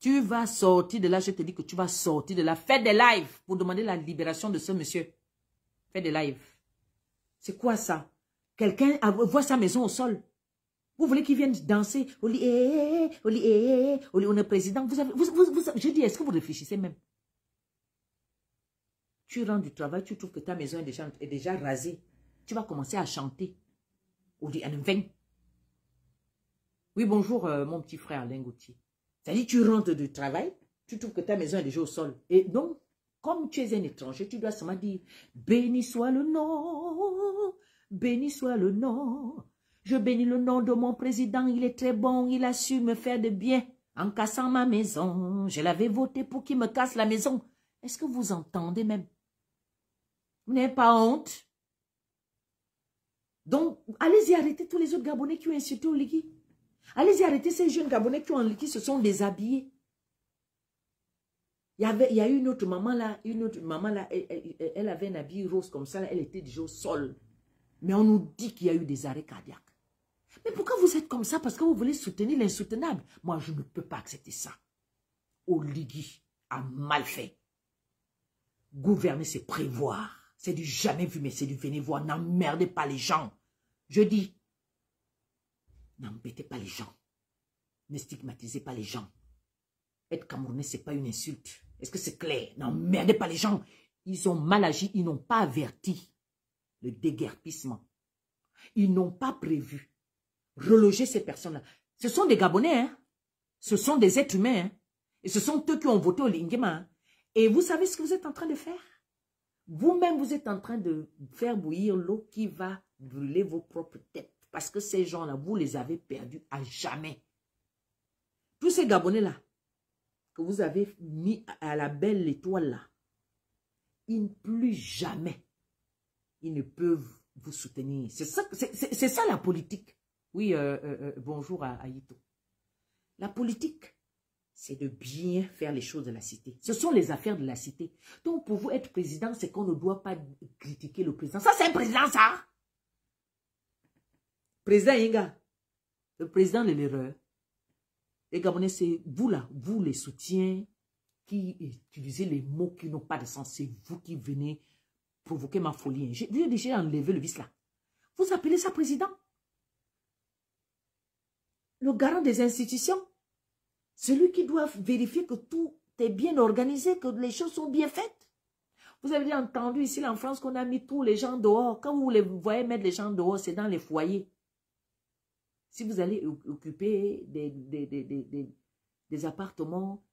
Tu vas sortir de là. Je te dis que tu vas sortir de là. Fais des lives pour demander la libération de ce monsieur. Fais des lives. C'est quoi ça? Quelqu'un voit sa maison au sol. Vous voulez qu'il vienne danser? On est président. Je dis, est-ce que vous réfléchissez même? Tu rentres du travail, tu trouves que ta maison est déjà rasée. Tu vas commencer à chanter. Oui, bonjour, mon petit frère Alain Gauthier. C'est-à-dire, tu rentres du travail, tu trouves que ta maison est déjà au sol. Et donc, comme tu es un étranger, tu dois seulement dire, béni soit le nom, béni soit le nom. Je bénis le nom de mon président, il est très bon, il a su me faire de bien en cassant ma maison. Je l'avais voté pour qu'il me casse la maison. Est-ce que vous entendez même? Vous n'avez pas honte? Donc, allez-y arrêter tous les autres Gabonais qui ont insulté Oligui. Allez-y arrêter ces jeunes Gabonais qui se sont déshabillés. Il y a une autre maman là, elle avait un habit rose comme ça, elle était déjà au sol. Mais on nous dit qu'il y a eu des arrêts cardiaques. Mais pourquoi vous êtes comme ça? Parce que vous voulez soutenir l'insoutenable. Moi, je ne peux pas accepter ça. Oligui a mal fait. Gouverner, c'est prévoir. C'est du jamais vu, mais c'est du venez voir. N'emmerdez pas les gens. Je dis, n'embêtez pas les gens. Ne stigmatisez pas les gens. Être Camerounais, ce n'est pas une insulte. Est-ce que c'est clair? N'emmerdez pas les gens. Ils ont mal agi, ils n'ont pas averti le déguerpissement. Ils n'ont pas prévu reloger ces personnes-là. Ce sont des Gabonais, hein? Ce sont des êtres humains, hein? Et ce sont eux qui ont voté au Lingema. Hein? Et vous savez ce que vous êtes en train de faire? Vous-même, vous êtes en train de faire bouillir l'eau qui va brûler vos propres têtes. Parce que ces gens-là, vous les avez perdus à jamais. Tous ces Gabonais-là, que vous avez mis à la belle étoile là, plus jamais, ils ne peuvent vous soutenir. C'est ça la politique. Oui, bonjour à Aïto. La politique, c'est de bien faire les choses de la cité. Ce sont les affaires de la cité. Donc, pour vous être président, c'est qu'on ne doit pas critiquer le président. Ça, c'est un président, ça. Président Inga, le président de l'erreur. Les Gabonais, c'est vous là, vous les soutiens qui utilisez les mots qui n'ont pas de sens. C'est vous qui venez provoquer ma folie. J'ai déjà enlevé le vice là. Vous appelez ça président? Le garant des institutions? Celui qui doit vérifier que tout est bien organisé, que les choses sont bien faites. Vous avez entendu ici en France qu'on a mis tous les gens dehors. Quand vous les voyez mettre les gens dehors, c'est dans les foyers. Si vous allez occuper des appartements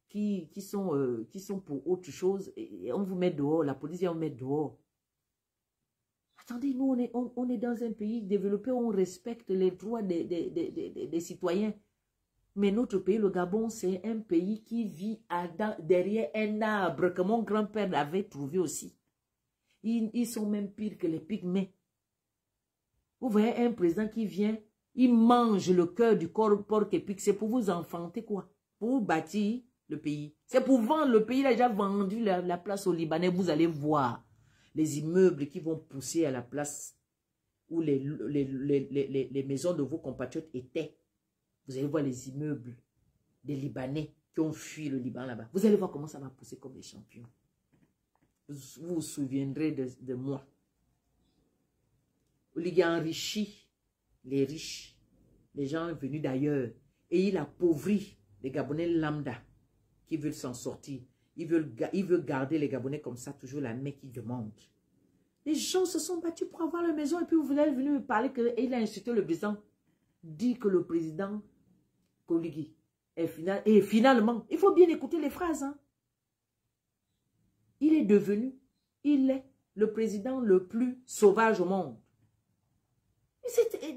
qui sont pour autre chose, et on vous met dehors, la police vient vous mettre dehors. Attendez, nous, on est dans un pays développé où on respecte les droits des citoyens. Mais notre pays, le Gabon, c'est un pays qui vit derrière un arbre que mon grand-père avait trouvé aussi. Ils sont même pires que les pygmées. Vous voyez un président qui vient, il mange le cœur du porc épic. C'est pour vous enfanter quoi? Pour vous bâtir le pays. C'est pour vendre le pays. Il a déjà vendu la place aux Libanais. Vous allez voir les immeubles qui vont pousser à la place où les maisons de vos compatriotes étaient. Vous allez voir les immeubles des Libanais qui ont fui le Liban là-bas. Vous allez voir comment ça va pousser comme les champions. Vous vous souviendrez de moi. Il a enrichi les riches, les gens venus d'ailleurs. Et il appauvrit les Gabonais lambda qui veulent s'en sortir. Il veut garder les Gabonais comme ça, toujours la main qui demande. Les gens se sont battus pour avoir la maison et puis vous êtes venu me parler qu'il a insulté le président. Dit que le président Koligui est finalement, il faut bien écouter les phrases. Hein. Il est le président le plus sauvage au monde.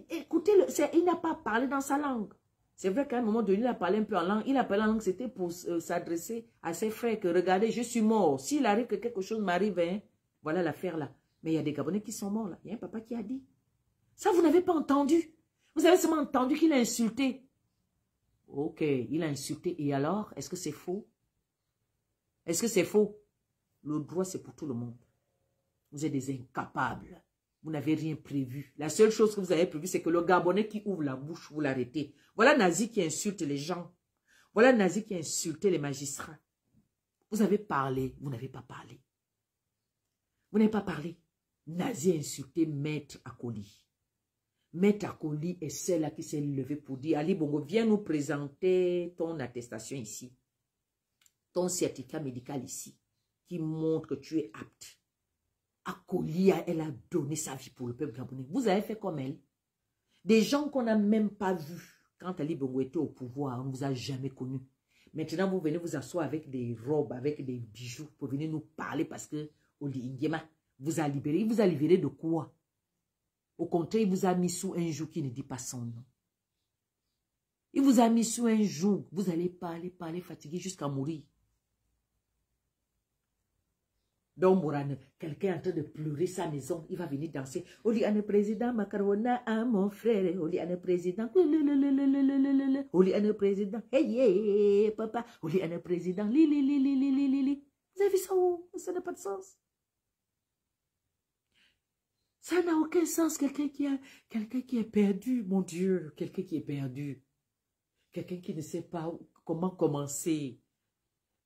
Écoutez, il n'a pas parlé dans sa langue. C'est vrai qu'à un moment donné, il a parlé un peu en langue. Il a parlé en langue, c'était pour s'adresser à ses frères que regardez, je suis mort. S'il arrive que quelque chose m'arrive, hein, voilà l'affaire là. Mais il y a des Gabonais qui sont morts là. Il y a un papa qui a dit. Ça, vous n'avez pas entendu. Vous avez seulement entendu qu'il a insulté. Ok, il a insulté. Et alors, est-ce que c'est faux? Est-ce que c'est faux? Le droit, c'est pour tout le monde. Vous êtes des incapables. Vous n'avez rien prévu. La seule chose que vous avez prévu, c'est que le Gabonais qui ouvre la bouche, vous l'arrêtez. Voilà Nazi qui insulte les gens. Voilà Nazi qui a insulté les magistrats. Vous avez parlé, vous n'avez pas parlé. Vous n'avez pas parlé. Nazi a insulté Maître Akoli. Maître Akoli est celle-là qui s'est levée pour dire, Ali Bongo, viens nous présenter ton attestation ici. Ton certificat médical ici, qui montre que tu es apte. Akoli, elle a donné sa vie pour le peuple gabonais. Vous avez fait comme elle. Des gens qu'on n'a même pas vus quand Ali Bongo était au pouvoir, on ne vous a jamais connus. Maintenant, vous venez vous asseoir avec des robes, avec des bijoux pour venir nous parler parce que Oli Nguema vous a libéré. Il vous a libéré de quoi? Au contraire, il vous a mis sous un joug qui ne dit pas son nom. Il vous a mis sous un joug. Vous allez parler, fatigué jusqu'à mourir. Donc, quelqu'un est en train de pleurer sa maison, il va venir danser. Oli ane président, macarona à mon frère. Oli ane président. Oli ane président. Hey, hey, papa. Oli ane président. Li. Vous avez vu ça où? Ça n'a pas de sens. Ça n'a aucun sens. Quelqu'un qui est perdu, mon Dieu. Quelqu'un qui est perdu. Quelqu'un qui ne sait pas comment commencer.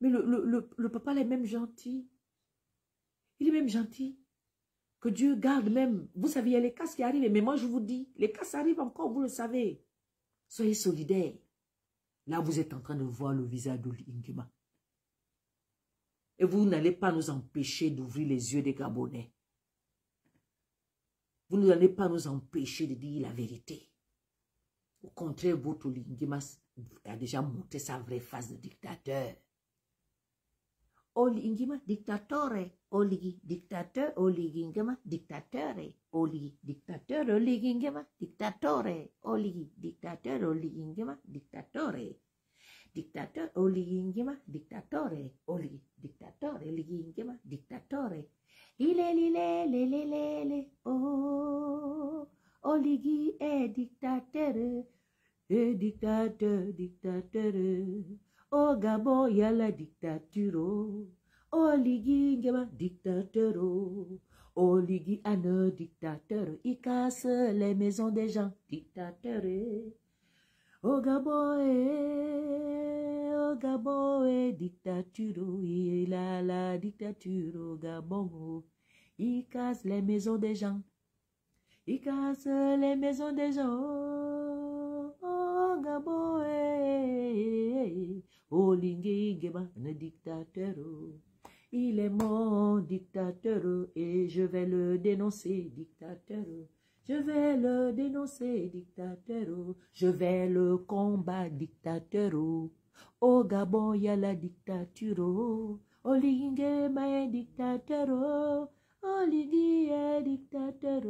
Mais le papa, il est même gentil. Il est même gentil. Que Dieu garde même. Vous savez, il y a les cas qui arrivent. Mais moi, je vous dis, les cas arrivent encore, vous le savez. Soyez solidaires. Là, vous êtes en train de voir le visage d'Oli Nguema. Et vous n'allez pas nous empêcher d'ouvrir les yeux des Gabonais. Vous n'allez pas nous empêcher de dire la vérité. Au contraire, votre Oli Nguema a déjà montré sa vraie face de dictateur. Oli Nguema, dictatore. Oli dictateur, Oli Nguema, dictatore. Oli dictateur, Oli Nguema, dictatore. Oli dictateur, Oli Nguema, dictatore. Dictateur, Oli Nguema, dictatore. Oli dictatore, Oli Nguema, dictatore. Lile, oh, Oli est dictateur. Dictateur. Au Gabon, il y a la dictature. Oli Nguema, dictateur. Oli un dictateur. Il casse les maisons des gens. Dictateur. Au Gabon, dictature. Il a la dictature au Gabon. Il casse les maisons des gens. Il casse les maisons des gens. Au Gabon, Oli Nguema, un dictateur. Il est mon dictateur et je vais le dénoncer, dictateur. Je vais le dénoncer, dictateur. Je vais le combattre, dictateur. Au Gabon, il y a la dictature. Olingue ma dictateur. Oligui est dictateur.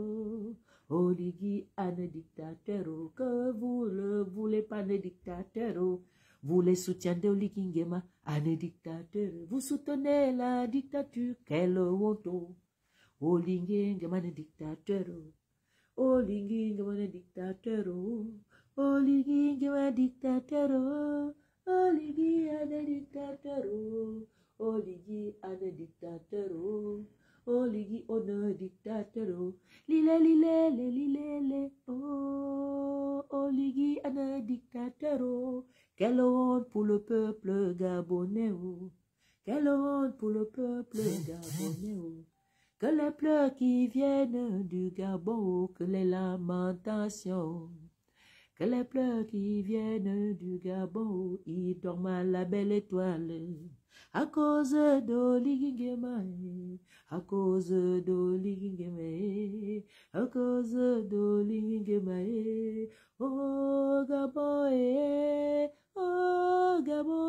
Oligui est dictateur. Que vous le voulez pas de dictateur. Vous les soutiendez Oligingema, un dictateur. Vous soutenez la dictature. Quelle honte. Oligingema dictateur. Oligingema dictateur. Oligingema dictateur. Oligui est dictateur. Oligui est dictateur. Oligui on dictateur. Lile lile le lile le. Oh, Oligui est dictateur. Quelle honte pour le peuple gabonais. Quelle honte pour le peuple gabonais. Que les pleurs qui viennent du Gabon, que les lamentations. Que les pleurs qui viennent du Gabon, ils dorment à la belle étoile. À cause d'Oligingema, à cause d'Oligingema, à cause d'Oligingema. Oh Gabon,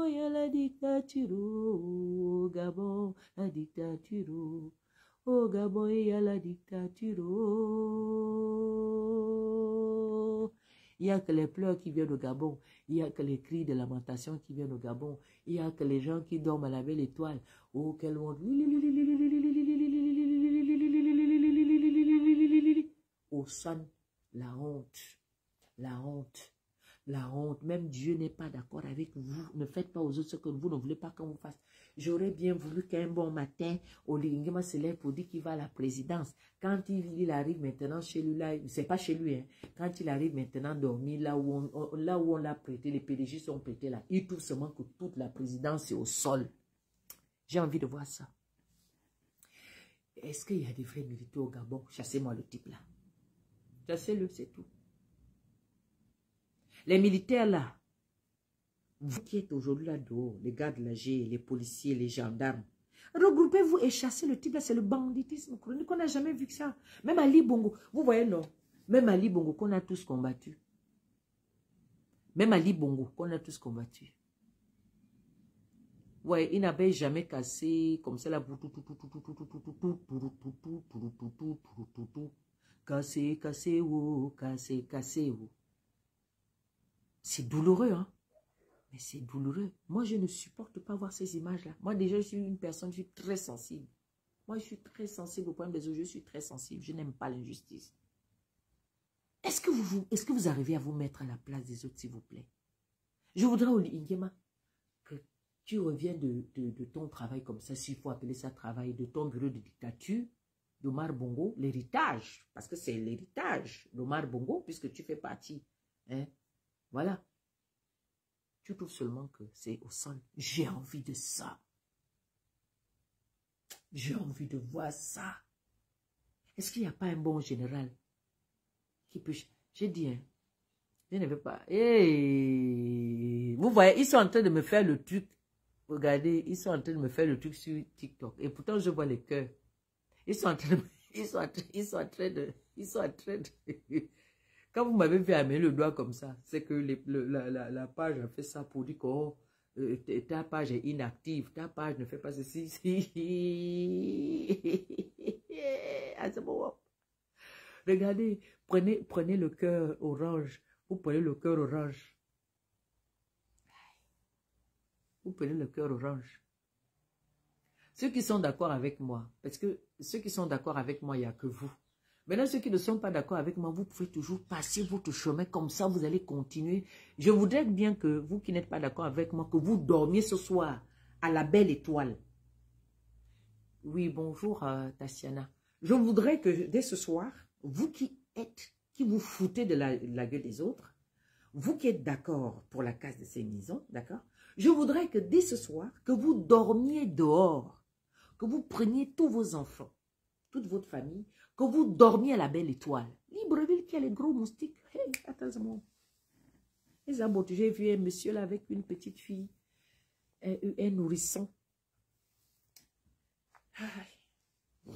il y a la dictature. Oh Gabon, la dictature. Oh Gabon, il y a la dictature. Oh. Il n'y a que les pleurs qui viennent au Gabon. Il n'y a que les cris de lamentation qui viennent au Gabon. Il n'y a que les gens qui dorment à la belle étoile. Oh, quel monde. Au son, la honte. La honte. La honte. Même Dieu n'est pas d'accord avec vous. Ne faites pas aux autres ce que vous ne voulez pas qu'on vous fasse. J'aurais bien voulu qu'un bon matin, Oligingema se lève pour dire qu'il va à la présidence. Quand il arrive maintenant chez lui, là, c'est pas chez lui, hein. Quand il arrive maintenant dormir là où on l'a prêté, les PDG sont prêtés là, il trouve seulement que toute la présidence est au sol. J'ai envie de voir ça. Est-ce qu'il y a des vrais militaires au Gabon? Chassez-moi le type là. Chassez-le, c'est tout. Les militaires là, vous qui êtes aujourd'hui là dehors, les gars de la G, les policiers, les gendarmes, regroupez-vous et chassez le type là, c'est le banditisme chronique. On n'a jamais vu que ça. Même Ali Bongo, vous voyez non? Même Ali Bongo qu'on a tous combattu. Même Ali Bongo qu'on a tous combattu. Ouais, il n'avait jamais cassé comme ça là. Cassé, cassé, oh, cassé, cassé, oh. C'est douloureux, hein? Mais c'est douloureux. Moi, je ne supporte pas voir ces images-là. Moi, déjà, je suis une personne, je suis très sensible. Moi, je suis très sensible au problème des autres. Je suis très sensible. Je n'aime pas l'injustice. Est-ce que vous arrivez à vous mettre à la place des autres, s'il vous plaît? Je voudrais, Oligingema, que tu reviens de ton travail comme ça, s'il faut appeler ça travail, de ton bureau de dictature, d'Omar Bongo, l'héritage. Parce que c'est l'héritage d'Omar Bongo, puisque tu fais partie. Hein? Voilà. Tu trouves seulement que c'est au sol. J'ai envie de ça. J'ai envie de voir ça. Est-ce qu'il n'y a pas un bon général qui peut... J'ai dit, hein, je ne veux pas. Hey, vous voyez, ils sont en train de me faire le truc. Regardez, ils sont en train de me faire le truc sur TikTok. Et pourtant, je vois les cœurs. Ils sont en train de... Quand vous m'avez fait amener le doigt comme ça, c'est que la page a fait ça pour dire que ta page est inactive, ta page ne fait pas ceci. Regardez, prenez le cœur orange. Vous prenez le cœur orange. Vous prenez le cœur orange. Ceux qui sont d'accord avec moi, parce que ceux qui sont d'accord avec moi, il n'y a que vous. Maintenant, ceux qui ne sont pas d'accord avec moi, vous pouvez toujours passer votre chemin comme ça, vous allez continuer. Je voudrais bien que vous qui n'êtes pas d'accord avec moi, que vous dormiez ce soir à la belle étoile. Oui, bonjour Tatiana. Je voudrais que dès ce soir, vous qui vous foutez de la gueule des autres, vous qui êtes d'accord pour la casse de ces maisons, d'accord? Je voudrais que dès ce soir, que vous dormiez dehors, que vous preniez tous vos enfants, toute votre famille, que vous dormiez à la belle étoile. Libreville qui a les gros moustiques. Hey, attends-moi. J'ai vu un monsieur là avec une petite fille, un nourrisson. Aïe.